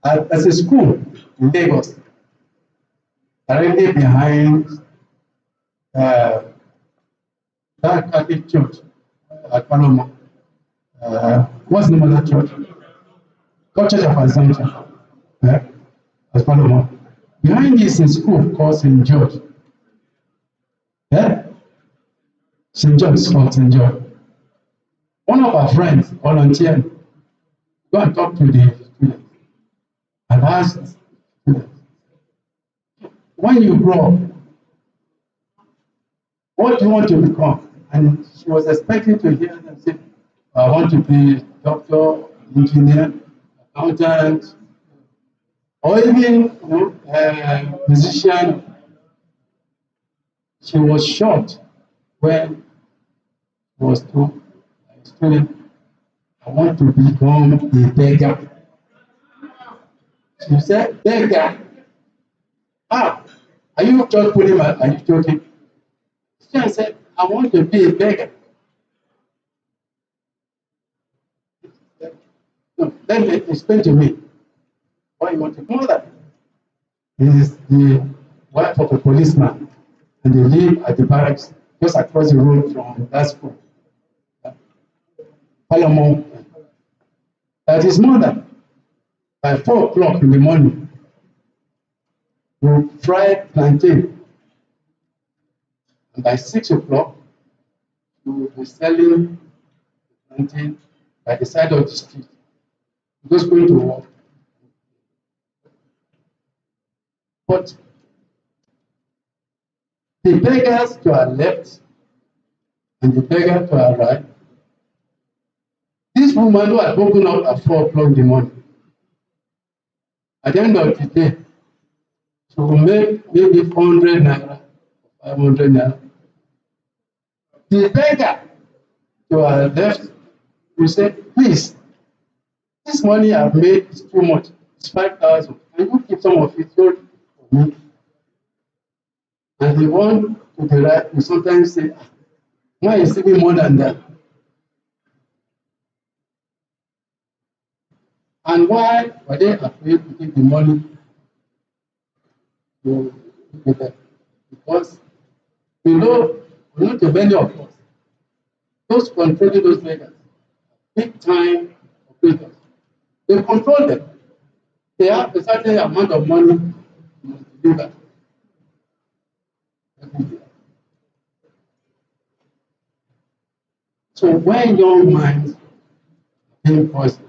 As a school in Lagos, directly behind that Catholic church at Panama. What's the name of that church? Called Church of Assumption. At Panama. Behind this is school called St. George. St. George is called St. George. One of our friends volunteered, go and talk to the students and ask students, when you grow up, what do you want to become? And she was expecting to hear them say, I want to be a doctor, engineer, accountant, or even a musician. She was shocked when she was told by a student, I want to become a beggar. She said, beggar? Ah, are you just putting my, are you joking? She said, I want to be a beggar. No, let me explain to me why you want to know that. This is the wife of a policeman, and they live at the barracks just across the road from that school. Palamon. That is mother, by 4 o'clock in the morning, will fry plantain. And by 6 o'clock, we will be selling plantain by the side of the street. Just going to work. But the beggars to our left and the beggar to our right, this woman who had woken up at 4 o'clock in the morning, at the end of the day, she will make maybe 400 naira, 500 naira. The beggar to our left will say, please, this money I've made is too much. It's 5,000. Can you keep some of it for me? And the one to the right will sometimes say, why is it more than that? And why were they afraid to take the money to give them? Because we know to many of us, those controlling those beggars, big time operators, they control them. They have a certain amount of money to deliver every day. So when young minds being poisoned,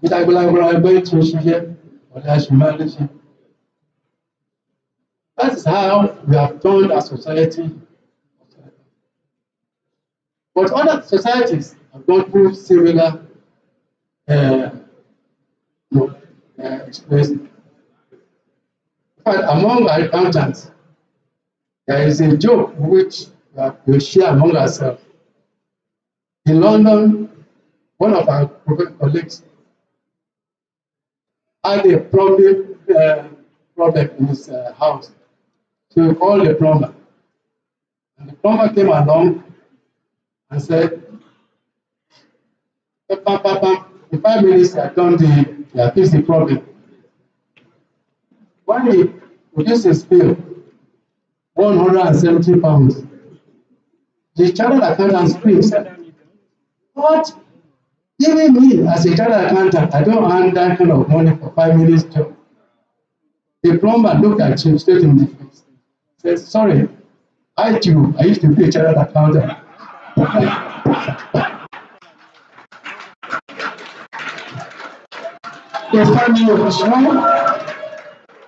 that is how we have turned our society. But other societies have gone through similar experiences. But among our accountants, there is a joke which we share among ourselves. In London, one of our colleagues had a plumbing problem in his house. So we called the plumber. And the plumber came along and said, in 5 minutes, I done fixed the problem. When he produced his bill, £170, the chartered accountant screamed, said, what? Even me, as a chartered accountant, I don't earn that kind of money for 5 minutes job. The plumber looked at him straight in the face. Said, sorry, I used to be a chartered accountant. The family of Islam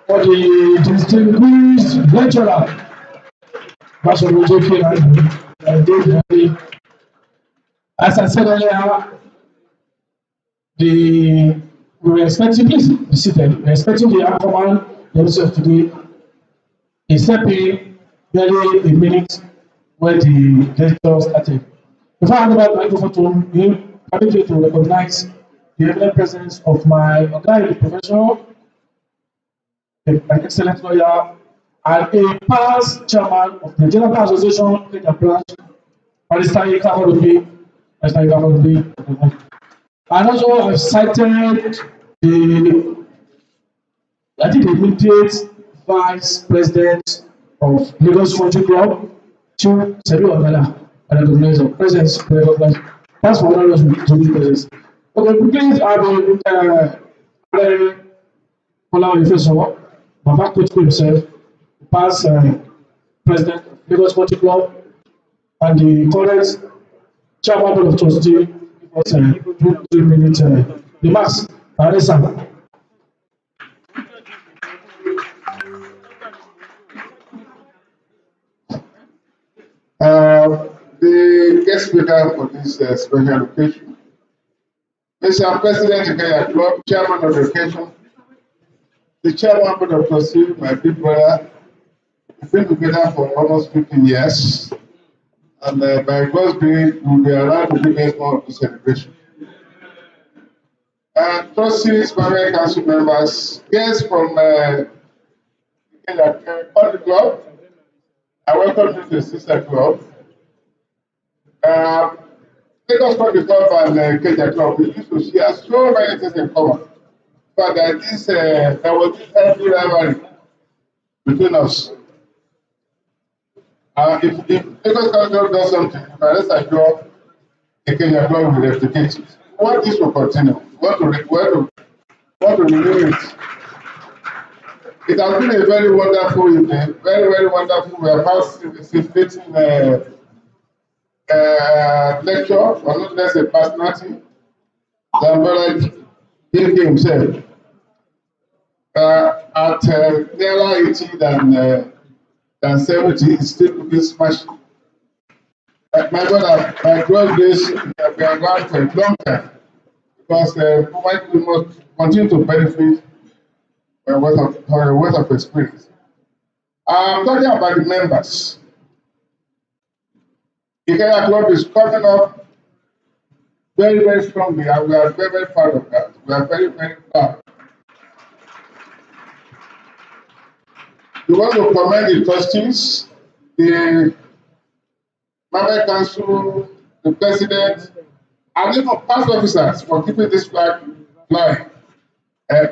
for the distinguished lecturer, Pastor Ojoke David. As I said earlier, the we were expecting, please be seated. We were expecting the anchorman, the MC of today. He stepped in barely a minute when the lecture started. Before I hand over the microphone to him, permit me to recognize the eminent presence of my guy in the profession, an excellent lawyer, and a past chairman of the General Association Kenya branch, Barrister Yinka Olubi. Barrister Yinka Olubi. And also I've cited the, I think the immediate vice president of Lagos Country Club, Chief Sebi Ogala, and I recognize your presence. Thanks for allowing us to do presence. Okay, please have Kola Oyefeso, Baba Kotoko himself, past president of Lagos Country Club, and the current chairman board of trustee, give us 2 minutes remarks. Arisa. The guest speaker for this special occasion, Mr. President of Kenya Club, Chairman of the occasion, the Chairman Board of Trustees, my big brother, we've been together for almost 15 years, and by God's grace, we'll be around to witness more of the celebration. Trustees, primary council members, guests from Kenya Country Club, I welcome you to the sister club. Lagos Country Club and Kenya Club, we used to share so many things in common. But there was this healthy rivalry between us. If Lagos Country Club does something, rest assured, the Kenya Club will replicate it. We want this to continue. We want to renew it. It has been a very wonderful evening, very, very wonderful. We have had 15 lecture, or not less a personality, than brother Gilgay himself. At nearer 80 than 70, it's still looking smashing. My brother, my grace, we have been around for a long time, because we must continue to benefit from a wealth of experience. I'm talking about the members. The Kenya Club is coming up very, very strongly, and we are very, very proud of that. We are very, very proud. We want to commend the trustees, the member council, the president, and even past officers for keeping this flag flying. You have had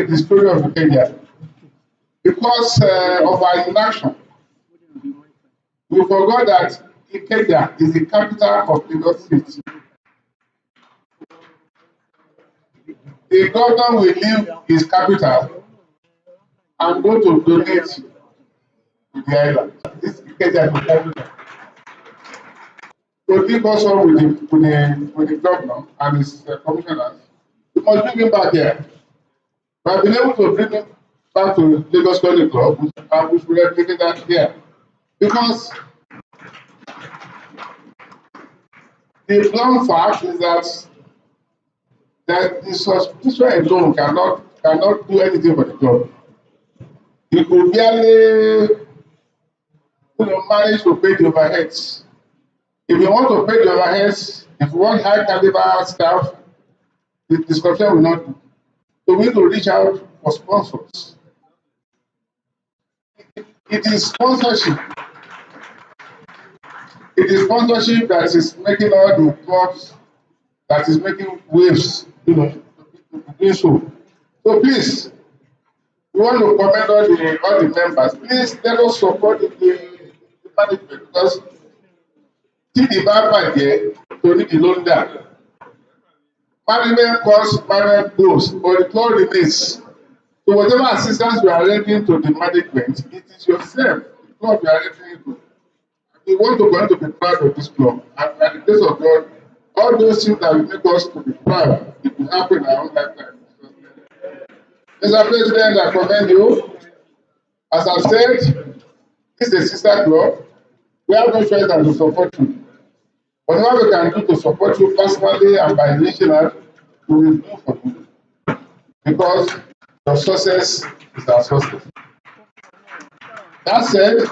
the story of Kenya. Because of our inaction, we forgot that Ikeja is the capital of Lagos State. The governor will leave his capital and go to donate to the island. This Ikeja is the capital. So leave us all with the governor and his commissioners. We must bring him back here. We have been able to bring him back to Lagos Country Club, which we replicate that here. Because the blunt fact is that the suspicion alone cannot do anything for the club. It could barely manage to pay the overheads. If you want to pay the overheads, if you want high caliber staff, the discussion will not do. So we need to reach out for sponsors. It is sponsorship. It is sponsorship that is making all the clubs, that is making waves, doing so. So please, we want to commend all the members. Please let us support the management, because TD Baba here to need the loan down. Management comes, management goes, but the club remains. So whatever assistance we are rendering to the management, it is yourself, the club you are rendering to. We want to be proud of this club. And by the grace of God, all those things that will make us to be proud, it will happen in our own lifetime. Mr. President, I commend you. As I said, this is a sister club. We have no choice than to support you. Whatever we can do to support you personally and by reaching out, we will do for you. Because your success is our success. That said,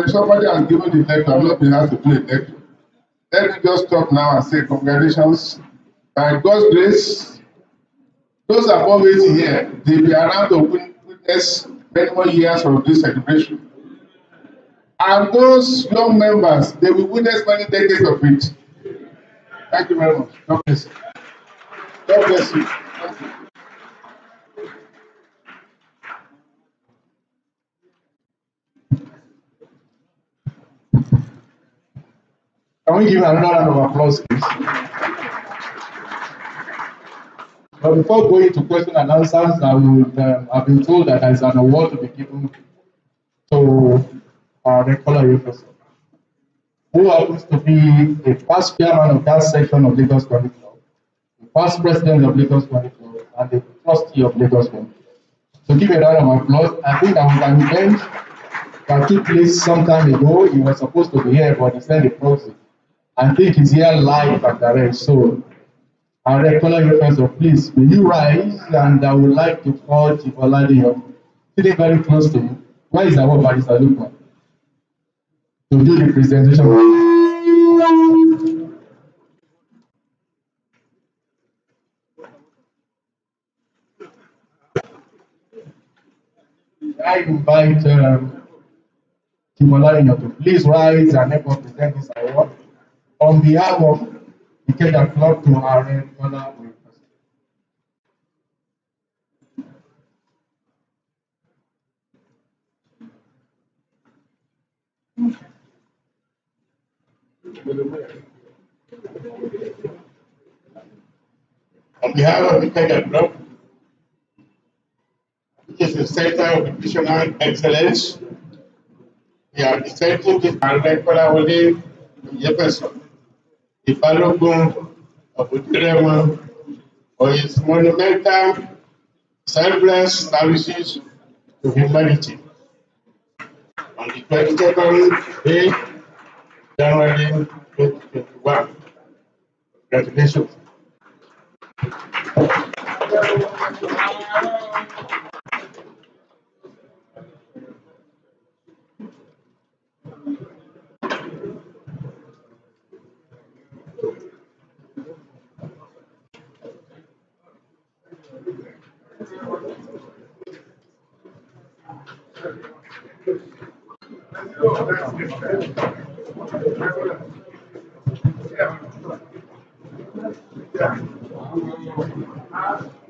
somebody has given the lecture, I'm not being asked to do a lecture. Let me just stop now and say congratulations. By God's grace, those above 80 here, they'll be around to witness many more years of this celebration. And those young members, they will witness many decades of it. Thank you very much. God bless you. God bless you. Thank you. Can we give another round of applause, please? But before going to question and answers, I've been told that there is an award to be given to our regular youth, who happens to be the past chairman of that section of Lagos County Club, the past president of Lagos County Club, and the trustee of Lagos County. So give a round of applause. I think that was an event that took place some time ago. He was supposed to be here, but he sent a proxy. I think he's here live and direct. So our regular professor, please, will you rise? And I would like to call Chief Oladiyo, sitting very close to you. Where is our Barrister Lukman? To do the presentation. I invite Chief Oladiyo to please rise and help us present this award on behalf of the Ikeja Club to our regular professor. On behalf of the Ikeja Club, which is the Center of Educational Excellence, we are presenting the regular Wole Jefferson, the Balogun of Utrema, for his monumental selfless services to humanity. On the 22nd day, January 2021. Congratulations.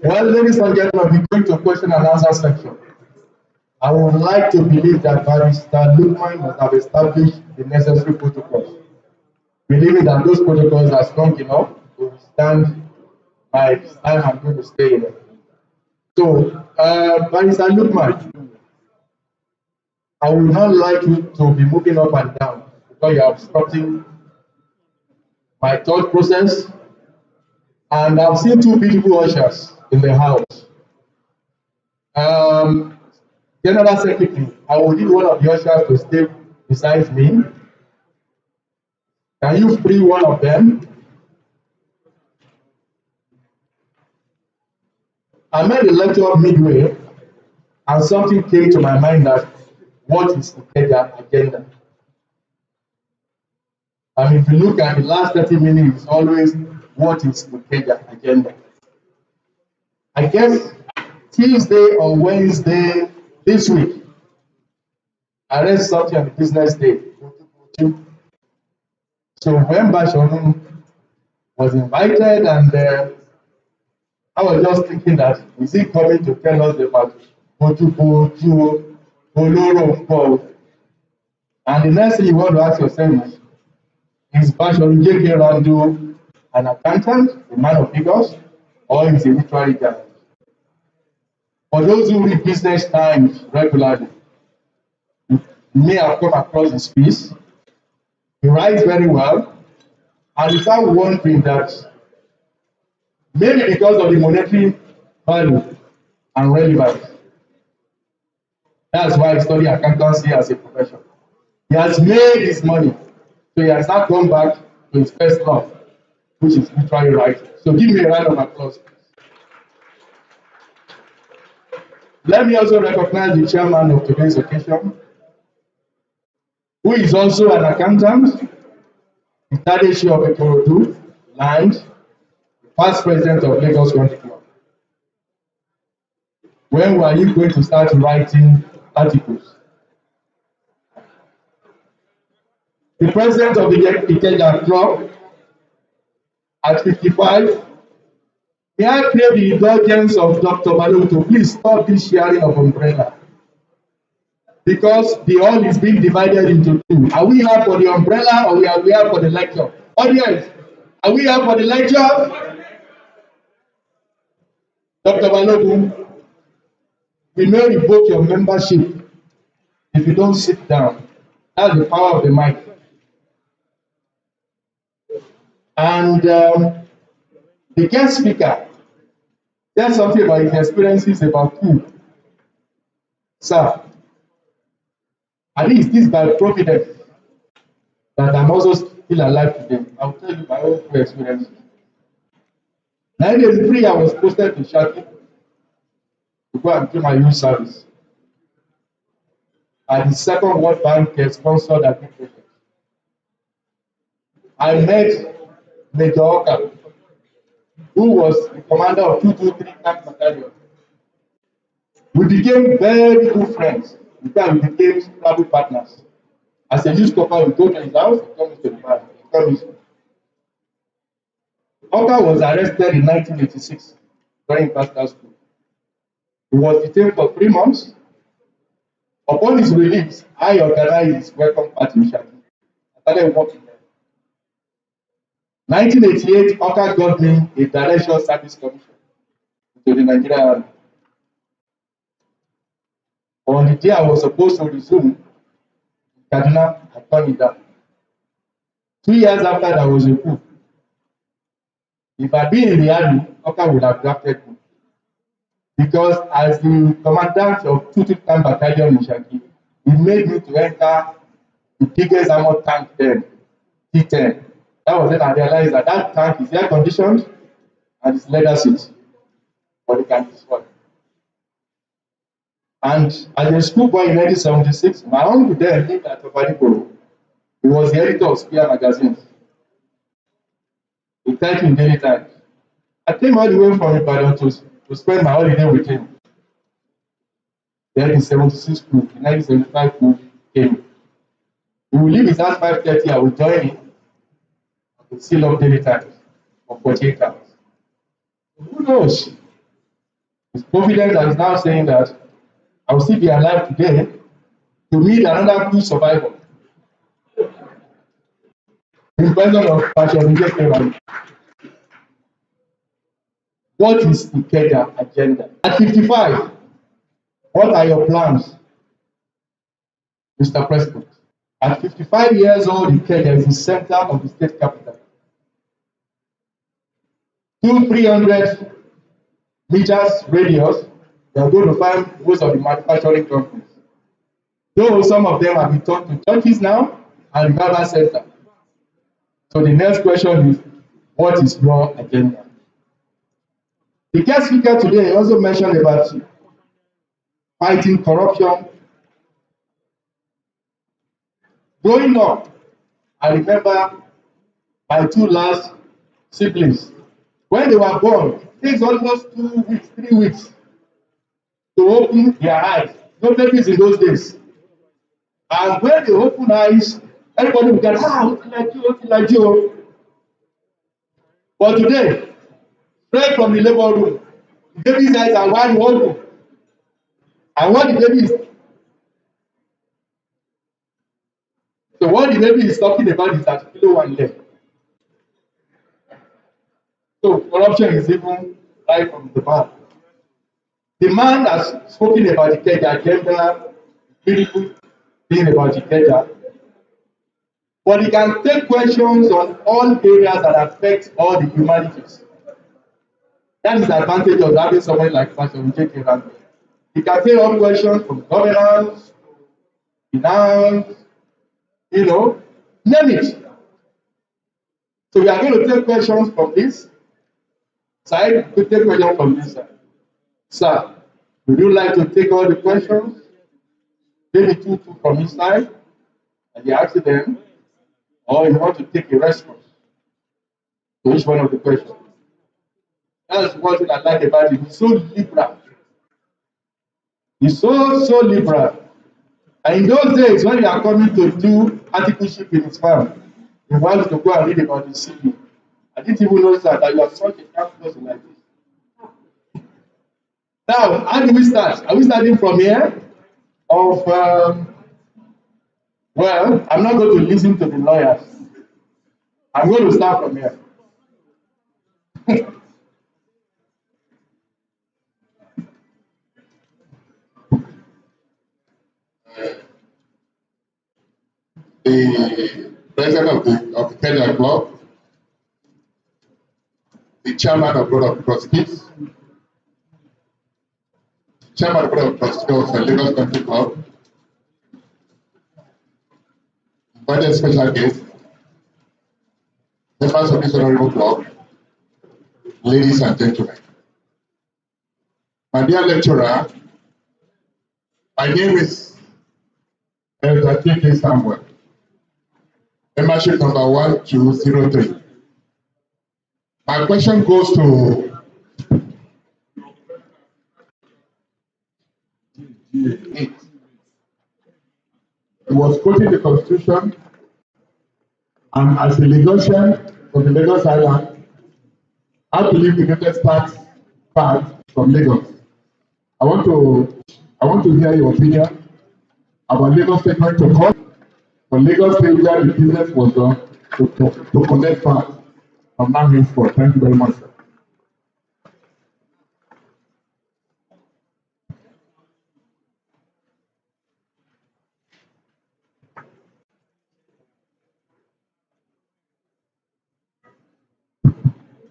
Well, ladies and gentlemen, we're going to question and answer section. I would like to believe that Barrister Lukman must have established the necessary protocols. Believing that those protocols are strong enough to withstand my time I'm going to stay here. So, Barrister Lukman, I would not like you to be moving up and down because you are obstructing my thought process. And I've seen two beautiful ushers in the house. General Secretary, I will need one of the ushers to stay beside me. Can you free one of them? I made a lecture midway, and something came to my mind that what is the Ikeja agenda? And if you look at the last 30 minutes, it's always what is the Ikeja agenda? I guess Tuesday or Wednesday this week, I read something on the business day. So when Bashorun was invited, and I was just thinking that, is he coming to tell us about Boju, Oloro, and the next thing you want to ask yourself is Bashorun J.K. Randu an accountant, a man of figures, or is a literary guy? For those who read Business Times regularly, you may have come across his piece. He writes very well, and it's not wondering that maybe because of the monetary value and relevance, that's why he studied accountancy as a profession. He has made his money, so he has not gone back to his first love, which is literary writing. So give me a round of applause. Let me also recognize the chairman of today's occasion, who is also an accountant, Tadeshi of Ikorodu, Land, past president of Lagos Country Club. When were you going to start writing articles? The president of the Ikeja Club at 55. May I crave the indulgence of Dr. Balogun to please stop this sharing of umbrella, because the hall is being divided into two. Are we here for the umbrella or are we here for the lecture? Audience, are we here for the lecture? Dr. Balogun, we may revoke your membership if you don't sit down. That's the power of the mic. And the guest speaker, there's something about his experiences about food. Sir, at least this by providence that I'm also still alive today. I'll tell you my own true experiences. 1983, I was posted to Shaki to go and do my youth service. And the Second World Bank sponsored that project. I met Major Oka, who was the commander of 223 Tank Battalion. We became very good friends. In fact, we became travel partners. As a newspaper, we go to his house, he comes to the bar, he comes. Oka was arrested in 1986 during Pascal School. He was detained for 3 months. Upon his release, I organized his welcome party in Shaki. I started working there. 1988, Oka got me a direction service commission to the Nigerian Army. On the day I was supposed to resume, Kaduna had turned it down. 2 years after, there was a coup. If I'd been in the army, Oka would have drafted me. Because as the commandant of 223 Battalion in Shaki, he made me to enter the biggest armored tank then, T10. That was when I realized that that tank is air conditioned and it's leather seats, but it can destroy. And as a schoolboy in 1976, my uncle then lived at Opadiporo. He was the editor of Spear magazine. He typed in Daily Times. I came all the way from Ibadan to spend my holiday with him. Then in 76 school, in 1975 school came. He would leave his house 5:30, I would join him. I would seal up Daily Times for 48 hours. Who knows? It's Providence that is now saying that I will still be alive today to meet another good survivor. In person of Passion Ikeja. What is Ikeja agenda? At 55, what are your plans, Mr. President? At 55 years old, Ikeja is the center of the state capital. 200-300 meters radius, they are going to find most of the manufacturing companies. Though some of them have been turned to churches now and revival center. So the next question is, what is your agenda? The guest speaker today also mentioned about fighting corruption. Growing up, I remember my two last siblings. When they were born, it takes almost 2 weeks, 3 weeks to open their eyes. No babies in those days. And when they open eyes, everybody will get, what like you. But today, straight from the labor room, the baby's eyes are wide open. And what the baby is, so what the baby is talking about is that kilo one left. So corruption is even right from the back. The man has spoken about the Ikeja agenda, beautiful thing about the Ikeja, but he can take questions on all areas that affect all the humanities. That is the advantage of having someone like Pastor Ikeja. He can take all questions from governance, finance, name it. So we are going to take questions from this side, we take questions from this side. Sir, would you like to take all the questions? Maybe two from each side, and you ask them, or you want to take a response to each one of the questions. That's one thing I like about it. He's so liberal. He's so liberal. And in those days, when you are coming to do articleship in his farm, he wants to go and read about the CV. I didn't even know that you are such a tough person like this. Now, how do we start? Are we starting from here? Well, I'm not going to listen to the lawyers. I'm going to start from here. The president of the Kenya Club, the chairman of Board of Trustees, chairman of Board of Trustees of the Lagos Country Club, invited special guests, members of this honorable club, ladies and gentlemen. My dear lecturer, my name is Elder T.K. Samuel, membership number 1203. My question goes to it. He was quoting the Constitution, and as a Lagosian from the Lagos Island, I believe the greatest part from Lagos. I want to hear your opinion about Lagos State going to court for Lagos State where the business was done to collect part from now henceforth. Thank you very much, sir.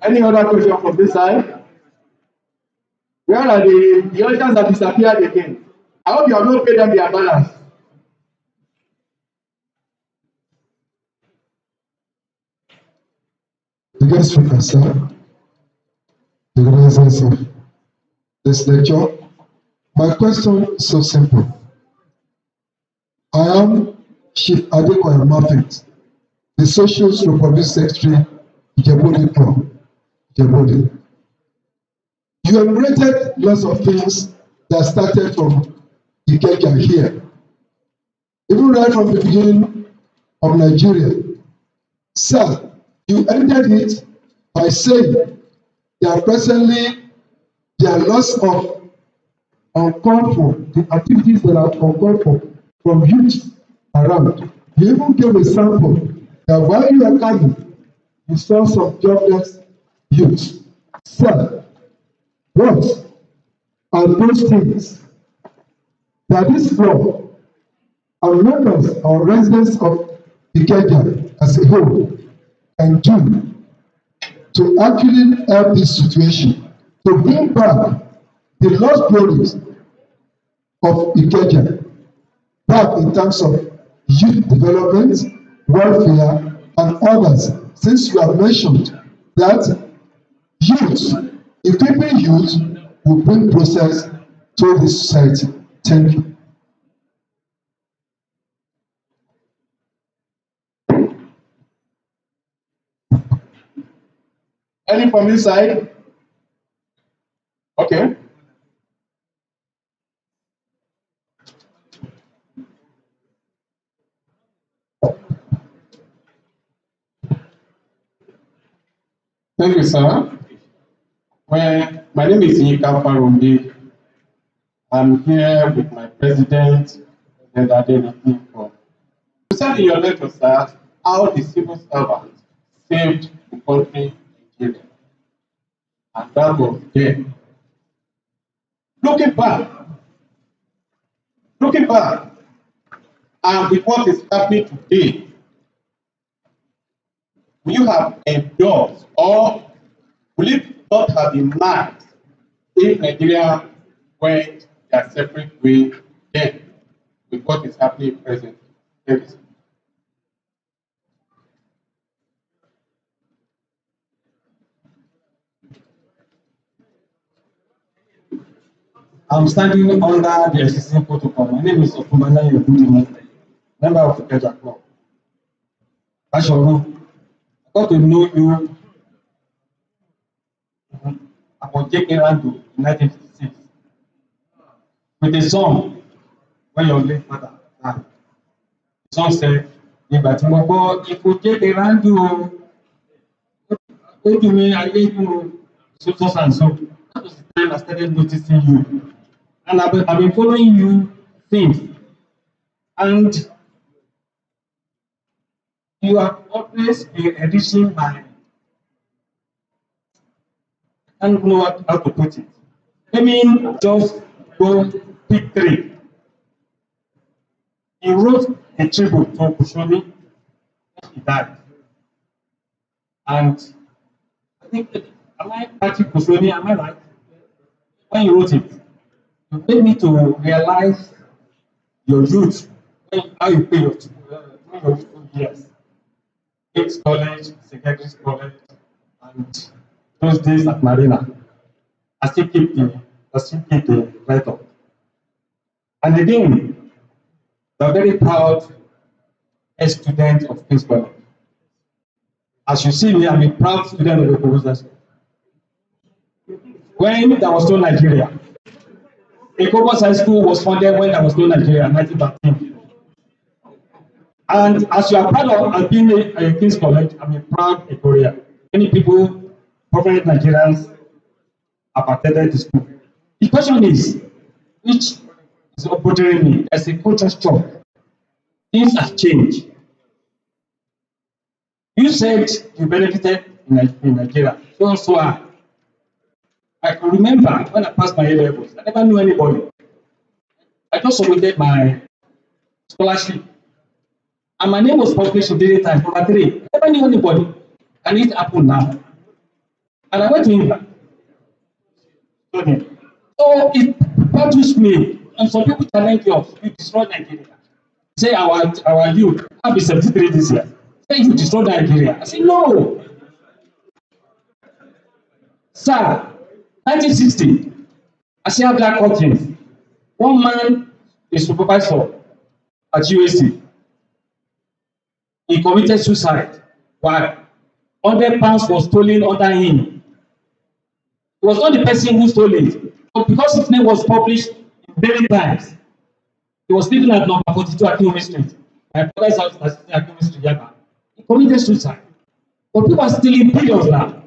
Any other question from this side? Where are the audience that disappeared again? I hope you have not paid them their balance. The guest speaker, sir, the organizers of this lecture. My question is so simple. I am Chief Adekoya Mafet, the Social Republic Secretary, Ijebode Club, Ijebode. You enumerated lots of things that started from Ikeja here. Even right from the beginning of Nigeria. Sir, you ended it by saying that presently there are lots of uncalled for, the activities that are uncalled for from youth around. You even gave a sample that while you are coming, you saw some jobless youth. Sir, what are those things that this floor and members or residents of Ikeja as a whole can do to actually help this situation, to bring back the lost glories of Ikeja back in terms of youth development, welfare, and others, since you have mentioned that youth, equipping youth will bring process to the society. Thank you. Any from this side? Okay. Thank you, sir. Well, my name is Yika Farumbi. I'm here with my president, and Adeniki. You said in your letter, sir, how the civil servant saved the country, Nigeria. And that was then. Looking back, and with what is happening today, will you have endorsed or will it not have been mad if Nigeria went their separate way then with what is happening presently? I'm standing under the existing protocol. My name is Otumana Yebudimo, member of the Ikeja Club. Ashoru, I got to know you about J.K. Rando in 1956 with a song when your late father died. The song said, "Nígbà tí mo gbọ́ ikú J.K. Rando, ó dùn mí ayé dùn o." So and so. That was the time I started noticing you. And I've been following you since. And you have always been enriching my, I don't know how to put it. I mean, just go pick three. He wrote a tribute to Kushoni when he died. And I think, am I Patrick Kushoni? Am I right? When you wrote it, you made me to realize your youth, how you pay your youthful years. King's College, Secondary College, and those days at Marina. I still keep the write-up. And again, I'm very proud a student of King's College. As you see me, I'm a proud student of the Provost. When there was no Nigeria, Ekobos High School was founded when there was no Nigeria, 1913. And as you are proud of being a King's College, I'm a proud Equatorian. Many people, prominent Nigerians, have attended the school. The question is, which is bothering me as a culture shock? Things have changed. You said you benefited in Nigeria. So I can remember when I passed my A levels, I never knew anybody. I just submitted my scholarship. And my name was published in Daily Times, number 3. I never knew anybody. And it happened now. And I went to England. So it bothers me. And some people challenge us, you destroyed Nigeria. Say our youth, I'll be 73 this year. Say you destroyed Nigeria. I say no. Sir, 1960, I see a black curtains. One man, a supervisor at USC, he committed suicide. Why? £100 was stolen under him. It was not the person who stole it, but because his name was published in Daily Times, he was living at number 42 Akinwumi Street. My father's house is at Akinwumi Street, Yaba. He committed suicide. But people are stealing billions now.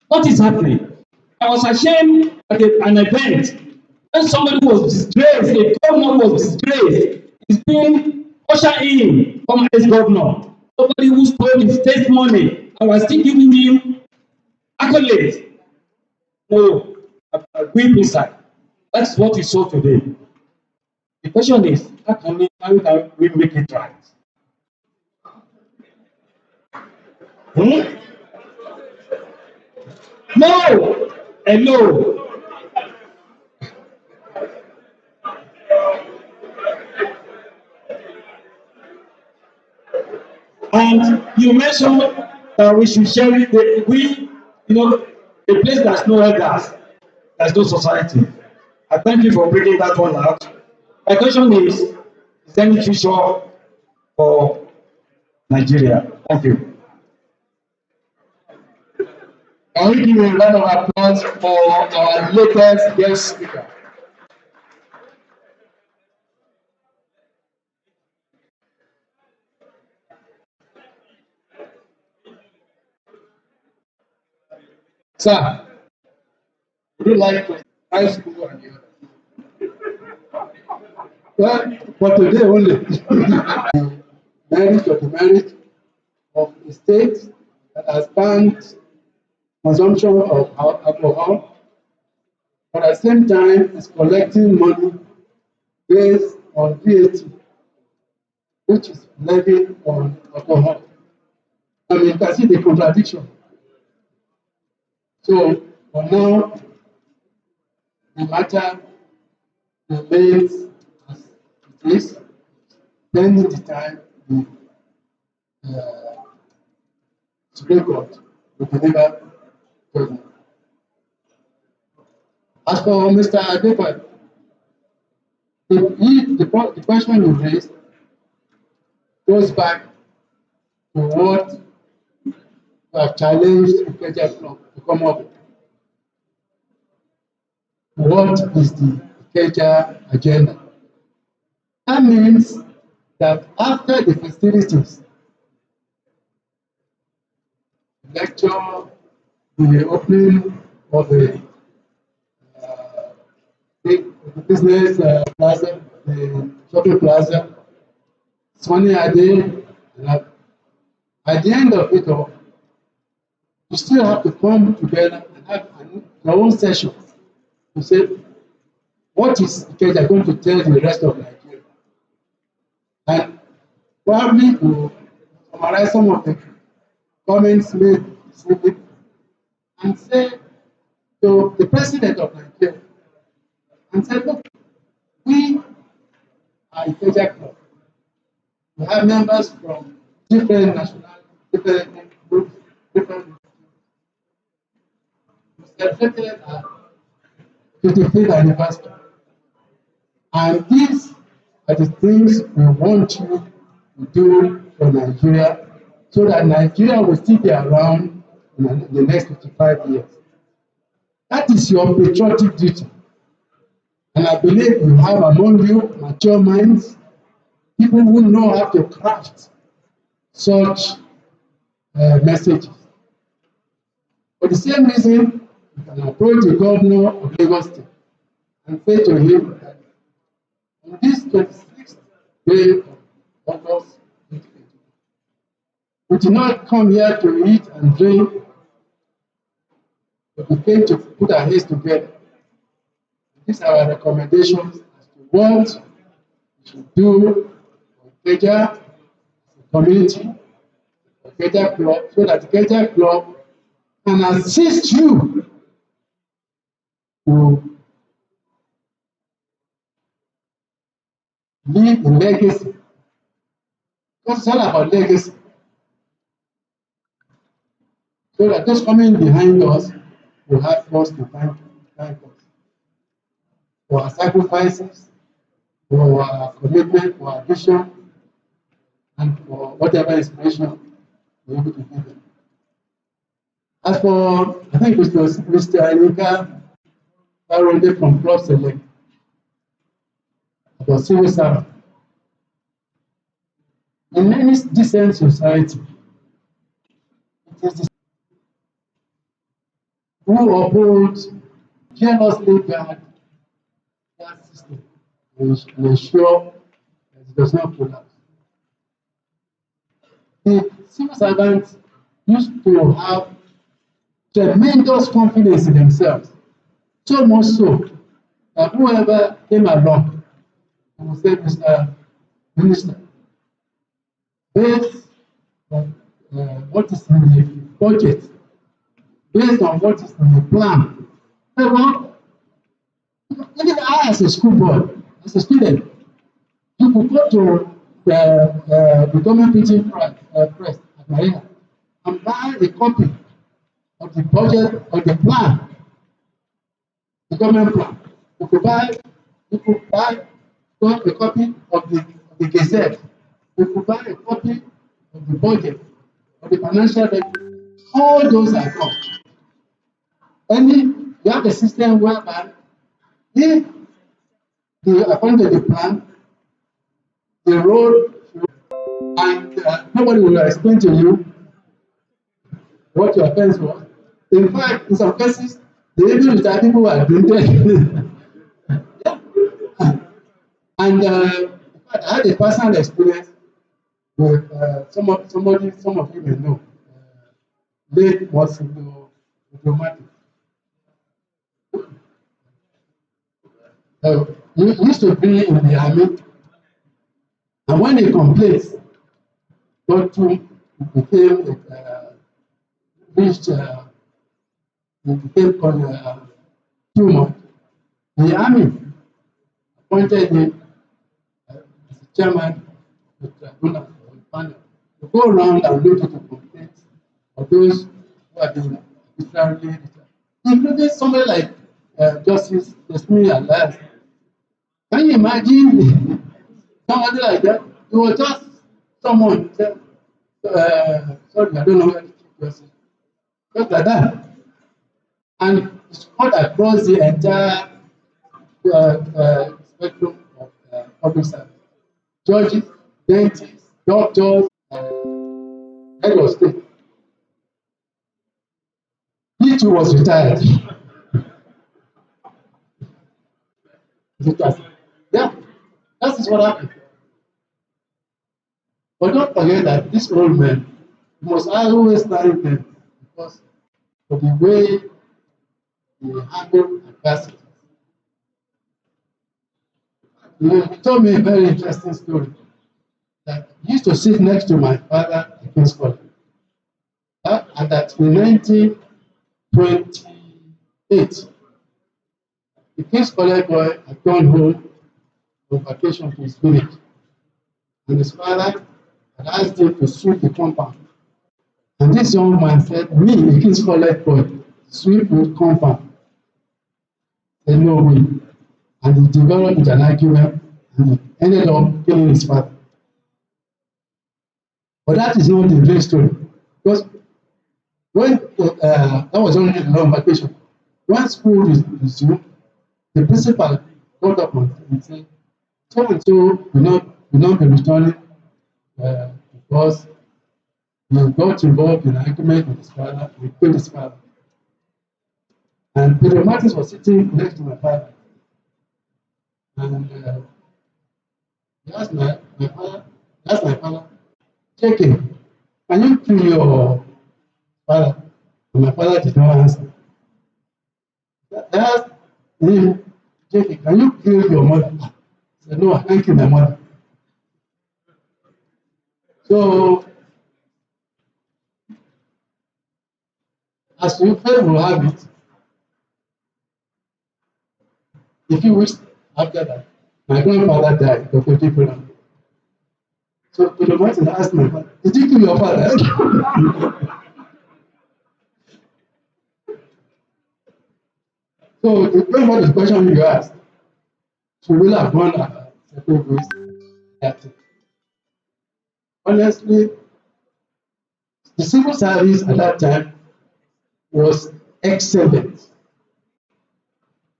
What is happening? I was ashamed at an event when somebody was disgraced, a governor was disgraced. He's being ushered in from his governor. Somebody who stole his state money and was still giving him accolades. No, I weep inside. That's what we saw today. The question is, how can we make it right? No! Hello! And you mentioned that we should share it. A place that's no elders, there's no society. I thank you for bringing that one out. My question is there any future for Nigeria? Thank you. Can we give a round of applause for our latest guest speaker? Sir, would you like to high school and the other? Well, for today only. Merit or the merit of the state that has banned consumption of alcohol, but at the same time is collecting money based on VAT, which is levied on alcohol. I mean, you can see the contradiction. So, for now, the matter remains as it is, pending the time the Supreme Court will deliver judgment. As for Mr. Adebayo, The question you raised goes back to what we have challenged Ikeja Club to come up with. What is the Ikeja agenda? That means that after the festivities, lecture, the opening of uh, the business plaza, the shopping plaza, Sunny Ade, at the end of it all, you still have to come together and have your own session to say, what is Ikeja going to tell the rest of Nigeria? And probably to summarize some of the comments made this evening and say to the president of Nigeria, and say, look, we are Ikeja Club. We have members from different nationalities, different groups, different. We celebrated our 55th anniversary. And these are the things we want you to do for Nigeria so that Nigeria will still be around in the next 55 years. That is your patriotic duty. And I believe you have among you mature minds, people who know how to craft such messages. For the same reason, you can approach the governor of Lagos State and say to him that on this 26th day of August 2022, we did not come here to eat and drink, but we came to put our heads together. These are our recommendations as to what we should do for Ikeja as a community, for Ikeja Club, so that Ikeja Club can assist you to leave a legacy. Because it's all about legacy. So that those coming behind us will have us to thank us for our sacrifices, for our commitment, for our vision, and for whatever inspiration we're able to give them. As for, I think it was Mr. Anika Baronde from Club Select, about civil servant. In any decent society, it is the who upholds jealously guard that system and ensure that it does not collapse. The civil servants used to have tremendous confidence in themselves, so much so that whoever came along will say, Mr. Minister, based on what is in the budget, based on what is in the plan, well, even I as a school board, as a student, you could go to the government printing press at Marina and buy a copy of the budget or the plan, the government plan. You could buy a copy of the Gazette. You could buy a copy of the budget, of the financial record. All those are gone. You have a system whereby if according to the plan, the road, and nobody will explain to you what your offense was. In fact, in some cases, they even retire people who are blinded. And in fact, I had a personal experience with some of you may know, late Monsignor Diplomatic. He used to be in the army, and when he complains, got to became reached he became too much. The army appointed him as chairman of the tribunal or the panel to go around and look into complaints of those who have been arbitrarily, including somebody like Justice Desmi Alias. Can you imagine somebody like that? It was just someone said, sorry, I don't know where to just like that. And it's spread across the entire spectrum of public service. Judges, dentists, doctors, head of state. He too was retired. Yeah, that is what happened. But don't forget that this old man must always thank them because of the way they handle adversity. He told me a very interesting story that he used to sit next to my father at King's College. And that in 1928, the King's College boy had gone home on vacation to his village. And his father had asked him to sweep the compound. And this young man said, me, a King's College boy, sweep the compound. He said, no way. And he developed an argument and he ended up killing his father. But that is not the real story. Because when that was only a long vacation, when school resumed, the principal called up and said, so and so will not be returning because he got involved in an argument with his father, he killed his father. And Pedro Martins was sitting next to my father. And he asked my father, check him, can you kill your father? And my father did not answer. They asked him, check him, can you kill your mother? He said, no, I can't kill my mother. So, as you will have it, if you wish after that, my grandfather died of a different. So the Martin asked my father, did you kill your father? So remember the question you asked. So will have gone separate ways. Honestly, the civil service at that time was excellent.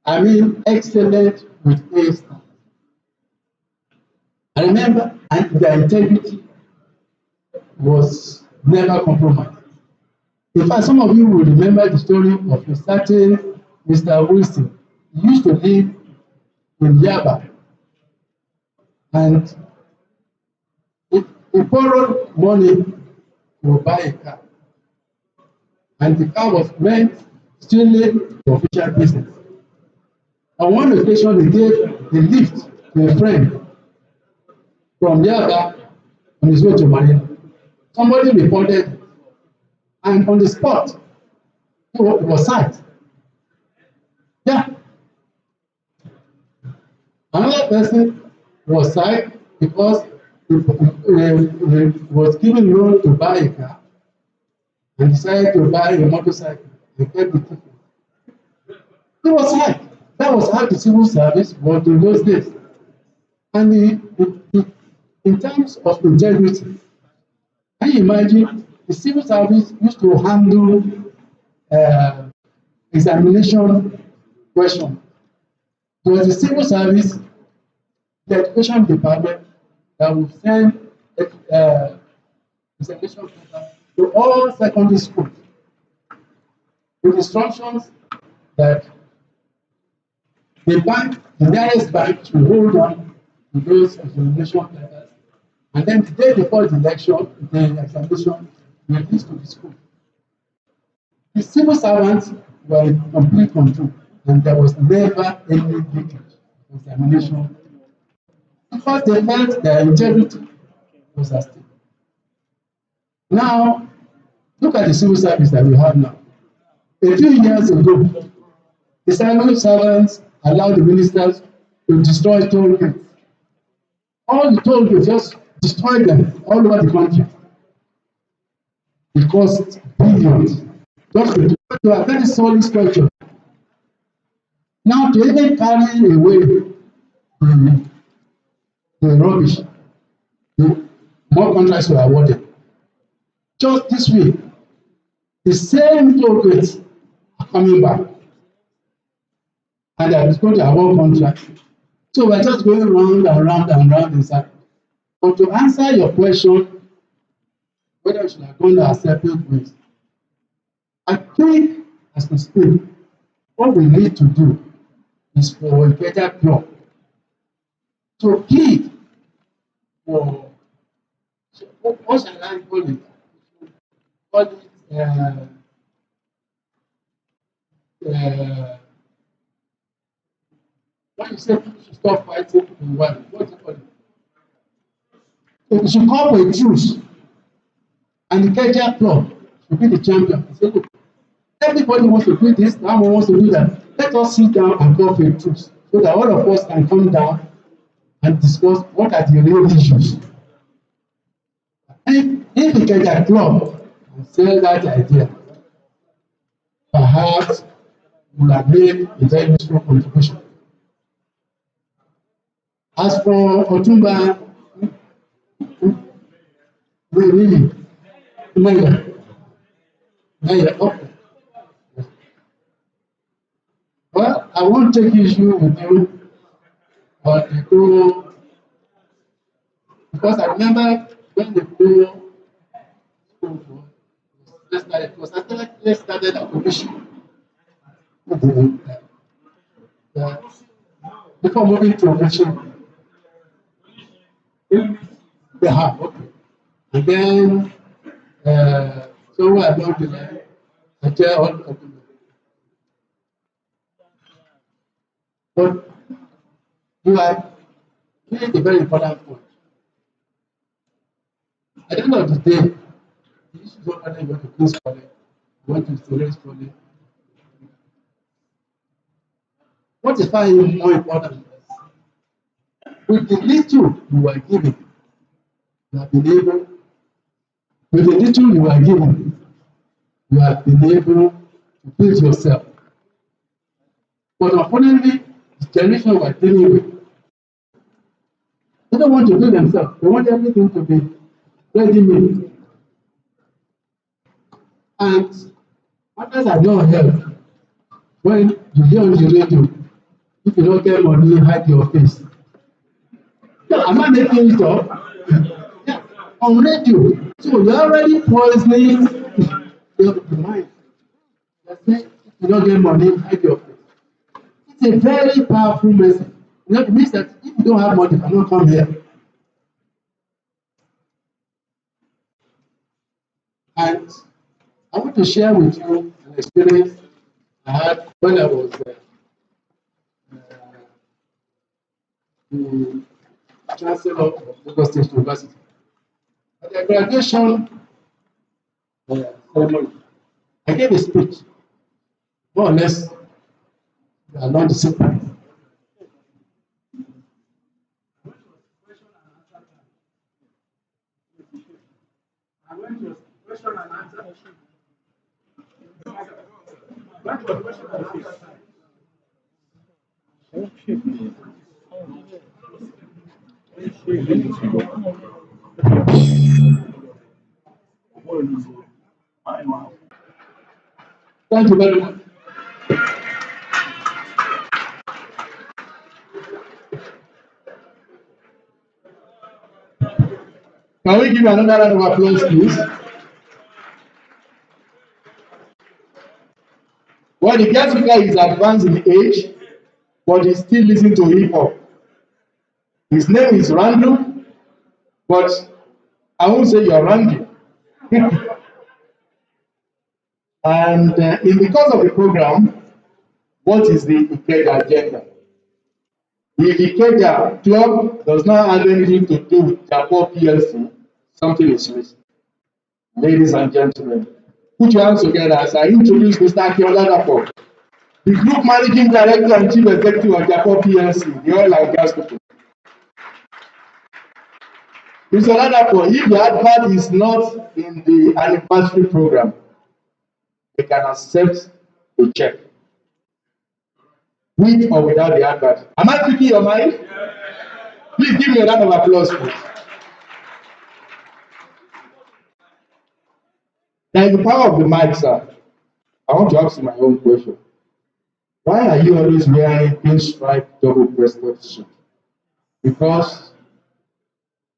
I mean, excellent with A star. I remember, and their integrity was never compromised. In fact, some of you will remember the story of a certain Mr. Wilson. He used to live in Yaba, and he borrowed money to buy a car. And the car was meant strictly for official business. On one occasion, he gave a lift to a friend from Yaba on his way to Manila. Somebody reported, and on the spot, he was sacked. Yeah. Another person was sacked because he was given loan to buy a car and decided to buy a motorcycle and kept the ticket. He was sacked. That was how the civil service was in those days. And in terms of integrity, can you imagine the civil service used to handle examination question. There was the civil service, the education department that would send examination paper to all secondary schools with instructions that the bank, the nearest bank, should hold on to those examination papers, and then the day before the election, the examination were released to the school. The civil servants were in complete control, and there was never any leakage of examination because they felt their integrity was at stake. Now, look at the civil service that we have now. A few years ago, the civil servants allowed the ministers to destroy toll gates. All the toll gates, just destroy them all over the country. It cost billions just to a very solid structure. Now, to even carry away the, the rubbish, the more contracts were awarded. Just this week, the same toll gates are coming back, and they are going to award contracts. So we're just going round and round and round in circles. But to answer your question, whether we should have gone our separate ways, I think as we speak, what we need to do is for a better club to plead for, what shall I call it? Call it when you say people should stop fighting in one, what do you call it? If you should call for a truce, and the Keja club should be the champion. I say, look, everybody wants to do this, that one wants to do that. Let us sit down and call for a truce so that all of us can come down and discuss what are the real issues. If the Keja club can sell that idea, perhaps we have made a very useful contribution. As for Otumba, we really, Maya, okay. Well, I won't take issue with you on the Kuro, because I remember when the Kuro started a commission before moving to election. They have, okay. And then, so I don't delay. I tell all of them. But you have made a very important point. At the end of the day, the issue is not whether you want to close college, you want to isolate college. What is far more important is, with the little you are given, you have been able, with the little you are given, you have been able to build yourself. But unfortunately, the generation we are dealing with, they don't want to build themselves. They want everything to be ready-made. And matters are not help when you hear on the radio, if you don't get money, hide your face. No, am I making it up? Yeah, on radio. So you're already poisoning the mind. You're saying, if you don't get money, hide your face. It's a very powerful message. You know, it means that if you don't have money, you cannot come here. And I want to share with you an experience I had when I was the Chancellor of Lagos State University. At the graduation ceremony, I gave a speech, more or less along the same lines. I went to question and answer. Thank you very much. Can we give another round of applause, please? Well, the guest speaker is advanced in age, but he still listens to hip hop. His name is Randall, but I won't say you're Randy. And in the course of the program, what is the Ikeja agenda? The Ikeja club does not have anything to do with Japo PLC. Something is missing. Ladies and gentlemen, put your hands together as I introduce Mr. Akinola Dapo, the Group Managing Director and Chief Executive of Japo PLC, the oil and gas company. Mr. Ladapo, if the advert is not in the anniversary program, they can accept a check. with or without the advert. Am I speaking your mind? Please give me a round of applause, please. There is the power of the mic, sir. I want to ask you my own question. Why are you always wearing pinstripe double-breasted suit? Because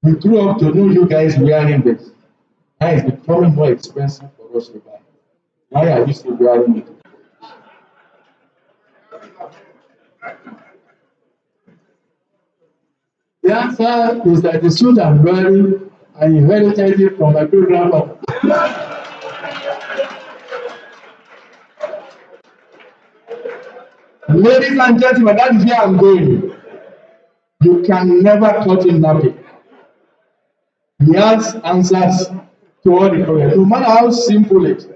we grew up to know you guys wearing this. Now it's becoming more expensive for us to buy. Why are you still wearing it? The answer is that the suit I'm wearing, I inherited it from my grandmother. Ladies and gentlemen, that is where I'm going. You can never cut him nappy. He has answers to all the problems, no matter how simple it is.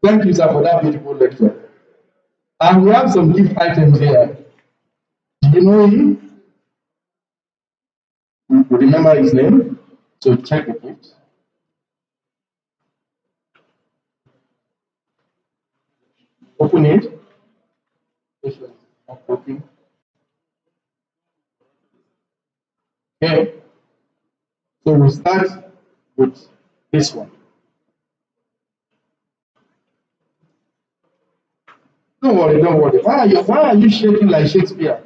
Thank you, sir, for that beautiful lecture. And we have some gift items here. Do you know him? You remember his name? So check the gift. Open it. Open. Okay. So we start with this one. Don't worry, don't worry. Why are you shaking like Shakespeare?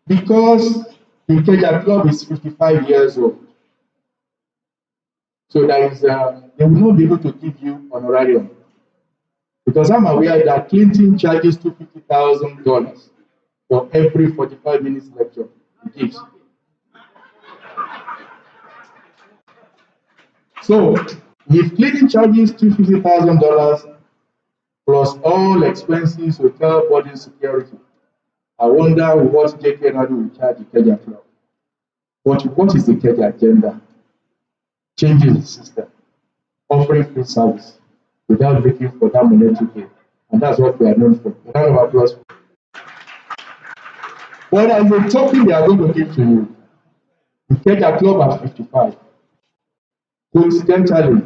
Because the Ikeja Club is 55 years old. So there is, they will not be able to give you honorarium. Because I'm aware that Clinton charges $250,000 for every 45 minutes lecture he gives. So if Clinton charges $250,000 plus all expenses, hotel, boarding, security, I wonder what JK Nadu will charge the Ikeja Club. But what is the Ikeja agenda? Changing the system, offering free service without looking for that monetary gain. And that's what we are known for. A round of applause. But as a token they are going to give to you, the Ikeja Club at 55. Coincidentally,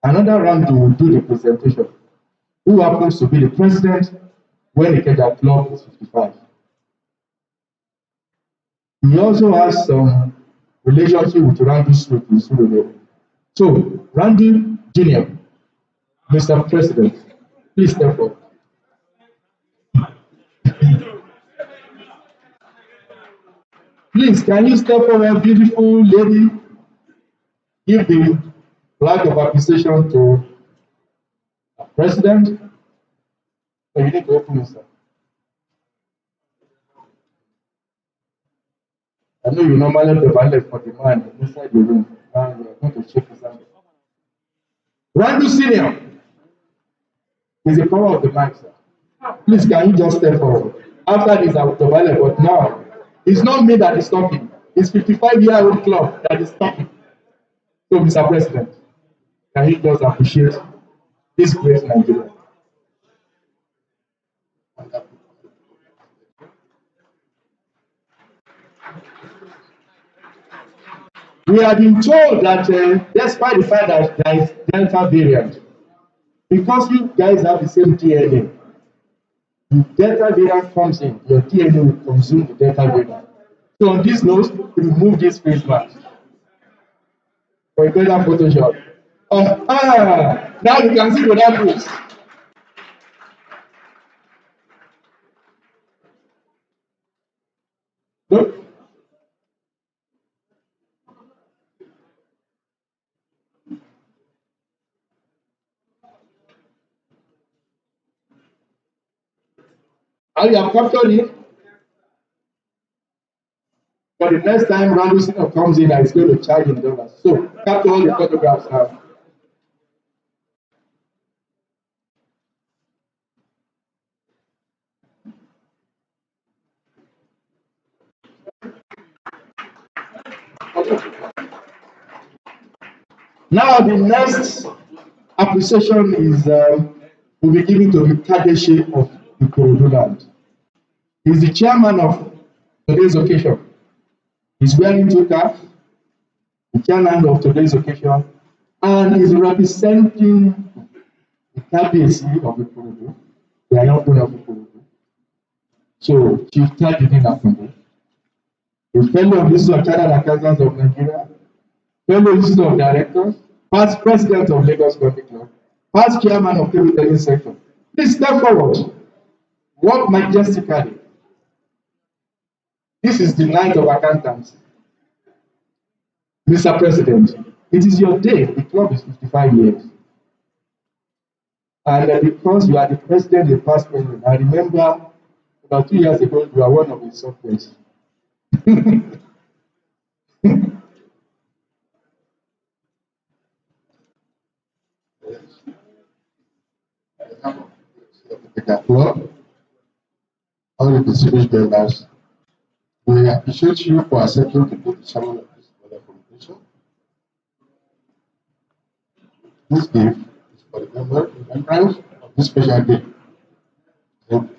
another round will do the presentation. Who happens to be the president when the Ikeja Club is 55? He also has some relationship with Randy Smith in Surulere. So, Randy Jr., Mr. President, please step forward. Please, can you step forward, beautiful lady? Give the flag of appreciation to the President. Oh, you need to open it, sir. I know you normally develop for the man inside the room. Now you are going to shake his hand. Randy Senior is the power of the mic, sir. Please, can you just step forward? After this, I will develop, but now, it's not me that is talking. It's 55-year-old club that is talking. So, Mr. President, can you just appreciate this great Nigeria? We have been told that despite the fact that there is Delta variant, because you guys have the same DNA, the Delta variant comes in, your DNA will consume the Delta variant. So on this note, remove this face mask for a better Photoshop. Now you can see what happens. Look. And you have captured it. For the next time Randy Senior comes in, I is going to charge in dollars. So capture all the photographs now. Now the next appreciation is will be given to the Kadeshi of the Ikorodu land. He's the chairman of today's occasion. He's wearing two caps. the chairman of today's occasion, and is representing the KBC of Ikorodu, the Ayongun of Ikorodu. So, Chief Tajudeen Akunbo, a fellow of the Institute of Chartered Accountants of Nigeria, fellow Institute of Directors, past president of Lagos Country Club, past chairman of table tennis sector. Please step forward. Walk majestically. This is the night of accountants. Mr. President, it is your day. The club is 55 years. And because you are the president, the past president, I remember about 2 years ago, you are one of the suffers. The club, all the distinguished members, we appreciate you for accepting to be the chairman of this other communication. This gift is for the remembrance of this special day. Thank you.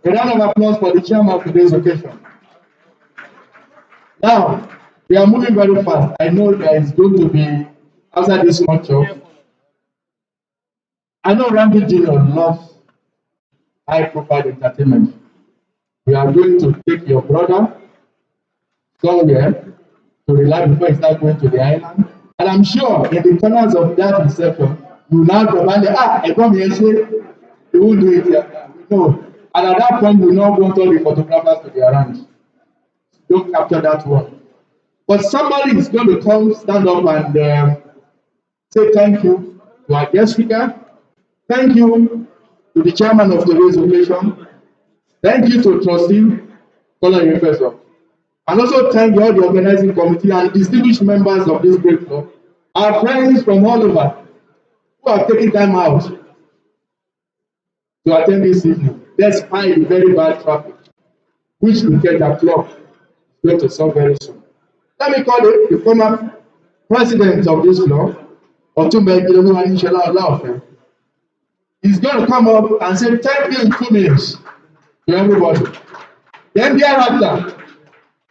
A round of applause for the chairman of today's occasion. Now, we are moving very fast. I know there is going to be, after this much of, I know Randy Jr. loves high-profile entertainment. We are going to take your brother somewhere to relax before he starts going to the island. And I'm sure in the corners of that reception, you will now command I come here and say, you won't do it here. No. And at that point, you will not want all the photographers to be around. Don't capture that one. But somebody is going to come, stand up and say thank you to our guest speaker. Thank you to the chairman of today's occasion. Thank you to trustee, Colonel Professor. And also thank all the organizing committee and distinguished members of this great club, our friends from all over who have taken time out to attend this evening, despite the very bad traffic, which will get the club going to solve very soon. Let me call it the former president of this club, Otumba Ikilogu Anishola Olaofe. He's going to come up and say thank you in 2 minutes to everybody. Then thereafter,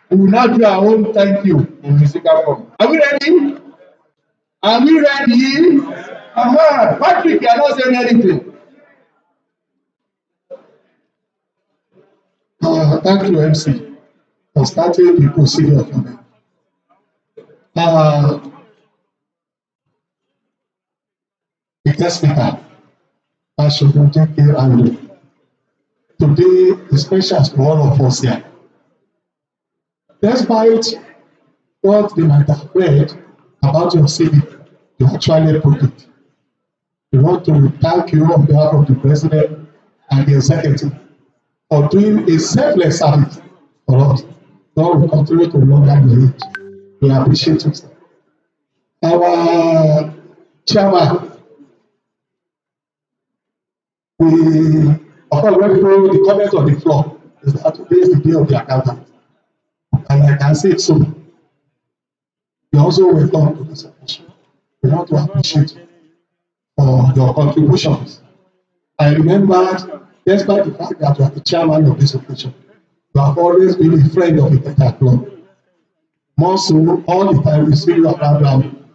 we will now do our own thank you in musical form. Are we ready? Are we ready? Patrick, you are not saying anything. Thank you, MC, for starting the procedure for me. The guest speaker, Ashogun J.K. Andrew. Today is special to all of us here. Despite what they might have read about your city, you actually put it. We want to thank you on behalf of the president and the executive for doing a selfless service for us. God will continue to longer the age. We appreciate you, sir. Our chairman, of course, when we know the comment on the floor is that today is the day of the accountant. And I can say it so. You also welcome to this occasion. We want to appreciate you for your contributions. I remember, despite the fact that you are the chairman of this occasion, you have always been a friend of the Theta Club. More so, all the time we see you around,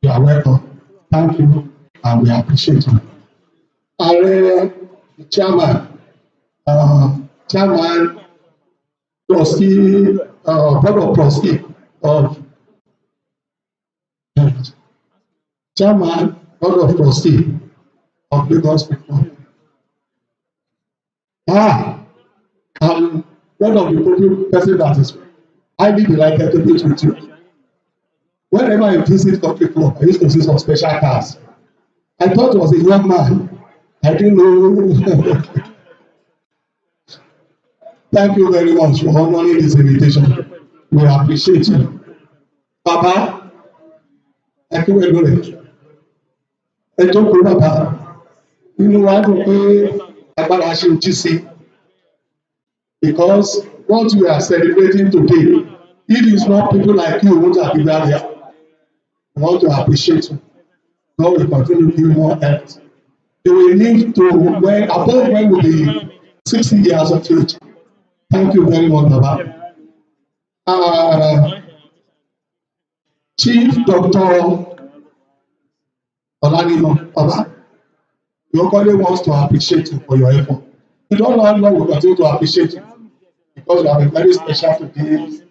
you are welcome. Thank you, and we appreciate you. Our chairman, trustee, board of trustee of chairman, board of trustee of Lagos People. I'm one of the person that is highly delighted to meet with you. Whenever I visit Country Club, I used to see some special cars. I thought it was a young man. I didn't know. Thank you very much for honoring this invitation. We appreciate you. Papa, thank you very much. Ẹ jókòó bàbá, inú wa dùn pé agbára ṣe ojú sí. Because what we are celebrating today, if it's not people like you who are there, we want to appreciate you. God will continue to give more health. They will live to when above when will be 60 years of age. Thank you very much, Baba. Chief Doctor Olanimo, Baba, Yokole wants to appreciate you for your effort. You don't know how long we continue to appreciate you because you have a very special to this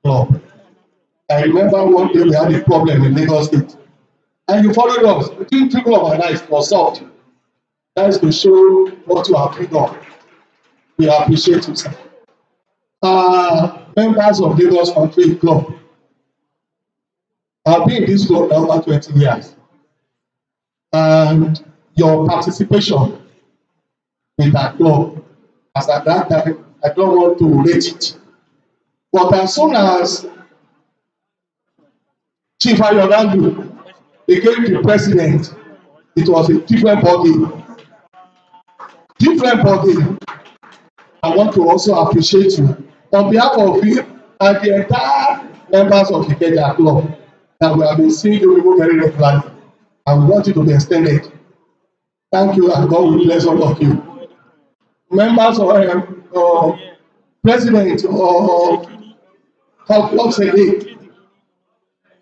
club. I remember one day we had a problem in Lagos State, and you followed us. Between three of our lives was solved. That is to show what you have done. We appreciate you, sir. Members of Lagos Country Club, I've been in this club now over 20 years, and your participation with our club, as at that time, I don't want to rate it. But as soon as Chief Ayolandu became the president, it was a different ballgame. Different ballgame. I want to also appreciate you on behalf of you and the entire members of the Ikeja Club that we have been seeing you people very regularly, and we want it to be extended. Thank you, and God will bless all of you. Members of president of Club Select.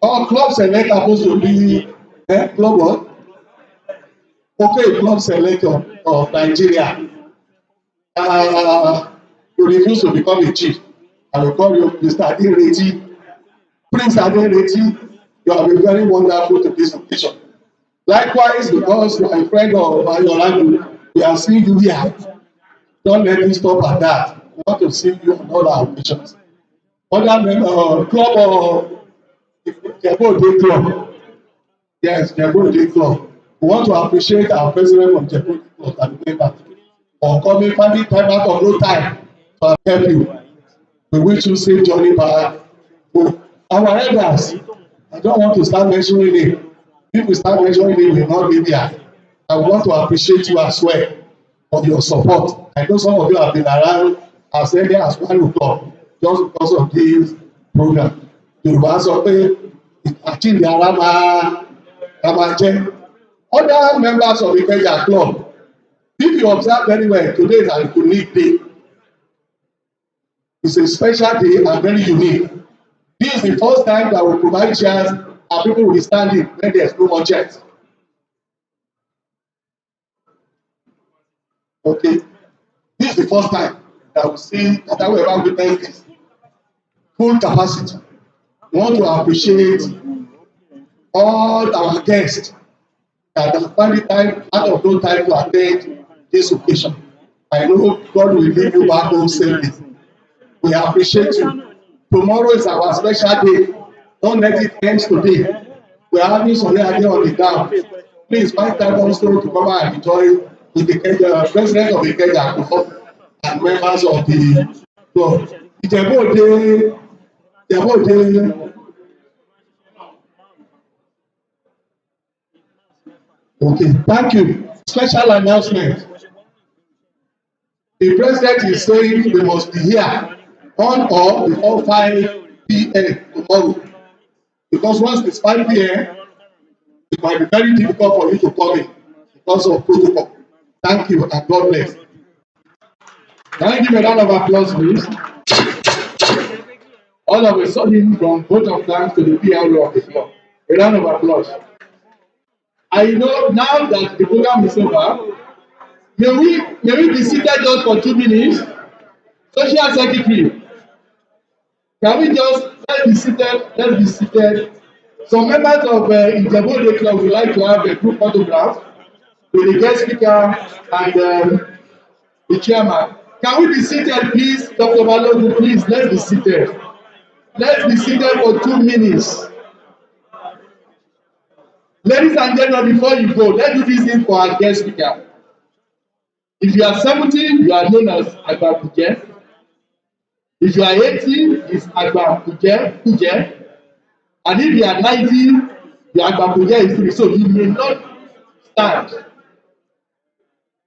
Our Club Select are supposed to be Club what? Okay, Club Select of Nigeria. You refuse to become a chief. I will call you Mr. Adireti. Prince Adireti, you have been very wonderful to this occasion. Likewise, because you are a friend of Ayolandu, we are seeing you here. Don't let me stop at that. We want to see you on all our occasions. Other members, club of Jebo Club. Yes, Jebo Club. We want to appreciate our president of Jebo Club and member for coming, finding time out of no time to help you. We wish you safe journey back. Our elders, I don't want to start mentioning it. If we start mentioning it, we will not be there. I want to appreciate you as well for your support. I know some of you have been around as early as 1 o'clock just because of this program. Yorùbá sọ pé àjíǹde ara máa jẹ́. Other members of the Ikeja Club, if you observe very well, today is a unique day. It's a special day and very unique. This is the first time that we provide chairs and people will be standing when there's no more chairs. Okay. This is the first time that we see that we ever witnessed this. Full capacity. We want to appreciate all our guests that have found the time out of no time to attend this occasion. I know God will lead you back home safely. We appreciate you. Tomorrow is our special day. Don't let it end today. We are having some idea on the ground. Please find time also to come and enjoy with the president of the Ikeja Club and members of the club. Ìjẹ̀bú Òde. Okay, thank you. Special announcement. The president is saying we must be here on or before 5 p.m. tomorrow. Because once it's 5 p.m., it might be very difficult for you to come in because of protocol. Thank you and God bless. Can you give a round of applause, please? All of a sudden, from both of them to the PRO of the club. A round of applause. I know now that the program is over, may we be seated just for 2 minutes? Social secretary, can we just let's be seated. Some members of Ìjẹ̀bú Òde Club would like to have a group photograph with the guest speaker and the chairman. Can we be seated, please? Dr. Balogun, please, let's be seated. Let's be seated for 2 minutes. Ladies and gentlemen, before you go, let's do this thing for our guest speaker. If you are 70, you are known as Agba Kuje. If you are 80, it's Agba Kuje. And if you are 90, your Agba Kuje is 3. So you may not stand.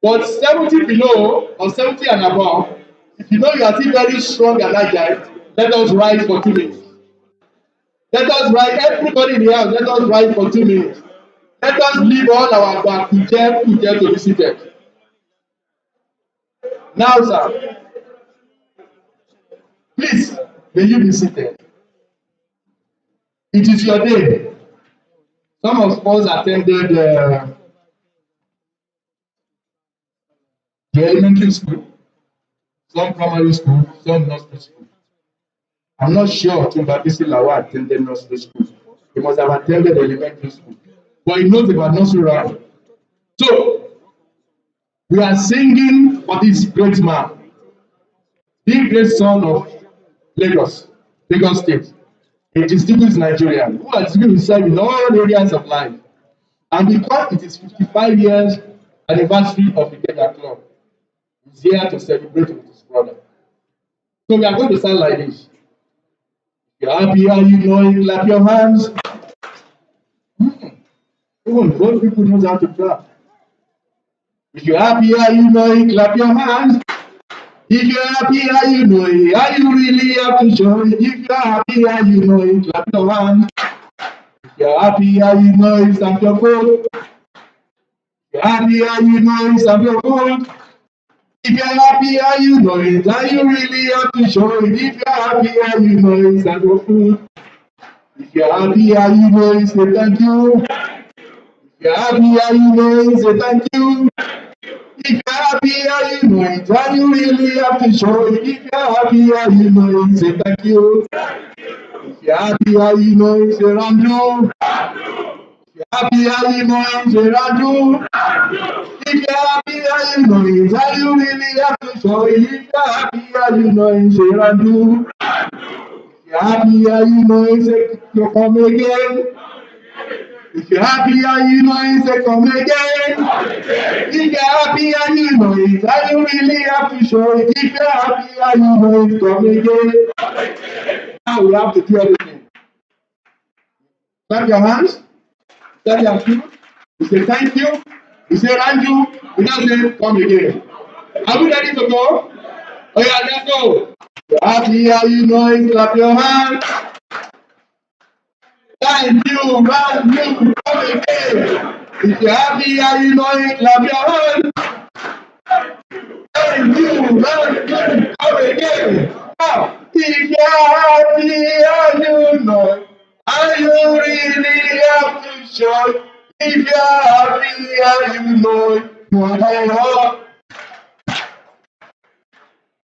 But 70 below or 70 and above, if you know you are still very strong and agile, let us rise for 2 minutes. Let us rise, everybody in the house, let us rise for 2 minutes. Let us leave all our kuje to be seated. Now, sir, please, may you be seated. It is your day. Some of us attended the elementary school, some primary school, some nursery school. I'm not sure Tumbabisi Lawa attended nursery school. He must have attended elementary school. But he knows about nursery rhyme. So, we are singing for this great man, the great son of Lagos State, a distinguished Nigerian who has been himself in all areas of life. And because it is 55 years anniversary of the Geda Club, he's here to celebrate with his brother. So we are going to start like this. If you're happy and you know it, clap your hands. Even old people know how to clap. If you're happy and you know it, clap your hands. If you're happy and you know it, and you really have to show it. If you're happy and you know it, clap your hands. If you're happy and you know it, stamp your foot. If you're happy and you know it, stamp your foot. If you're happy and you know it, and you really have to show it. If you're happy and you know it, stamp your foot. If you're happy and you know it, say thank you. If you're happy and you know it, say thank you. If you're happy and you know it, and you really have to show it. If you're happy and you know it, say thank you. If you're happy and you know it, say Randu. If you're happy and you know it, say Randu. If you're happy and you know it, and you really have to show it. If you're happy and you know it, say Randu. If you're happy and you know it, say you come again. If you're happy and you know it, say come again. If you're happy and you know it, and you really have to show it. If you're happy and you know it, come again. Now we have to do everything. Clap your hands. Tell your people. We say thank you. We say Ranju. We now say come again. Are we ready to go? Oh yeah, let's go. If you're happy and you know it, clap your hands. Thank you, Ranju. Come again. If you're happy and you know it, clap your hands. Thank you, Ranju. Come again. Now, if you're happy and you know it, and you really have to show it. If you're happy and you know it, whatever.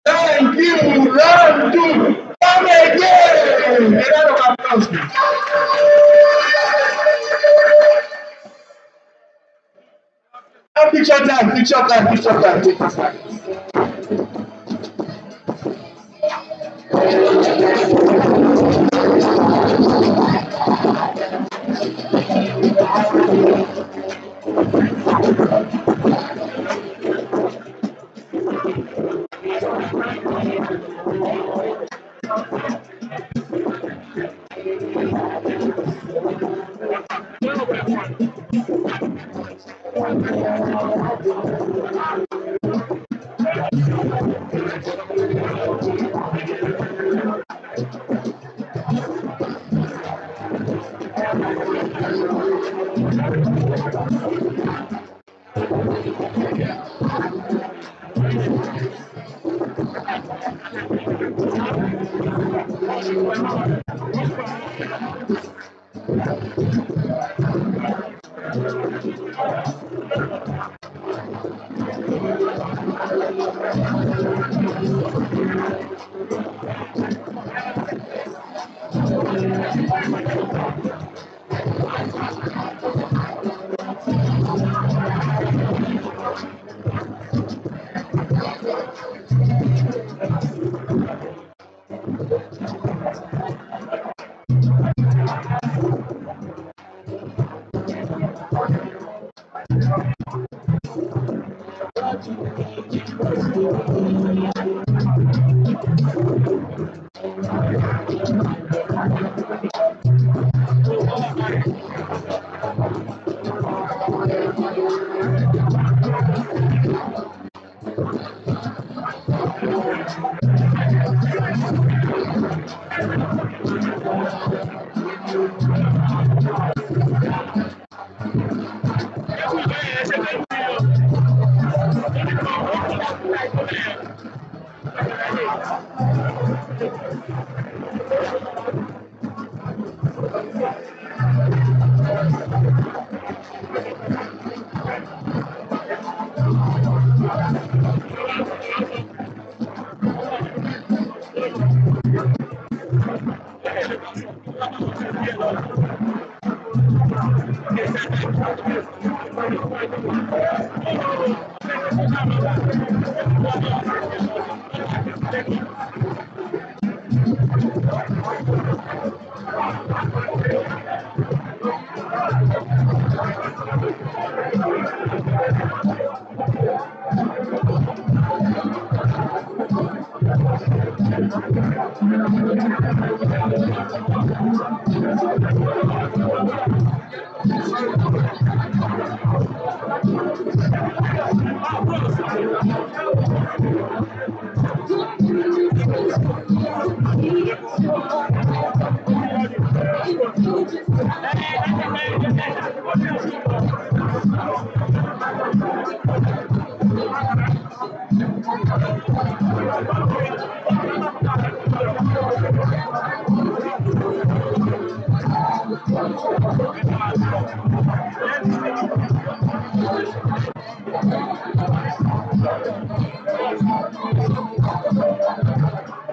Thank you, Ranju. Come again. A round of applause, please. Picture time, picture time, picture time, picture time.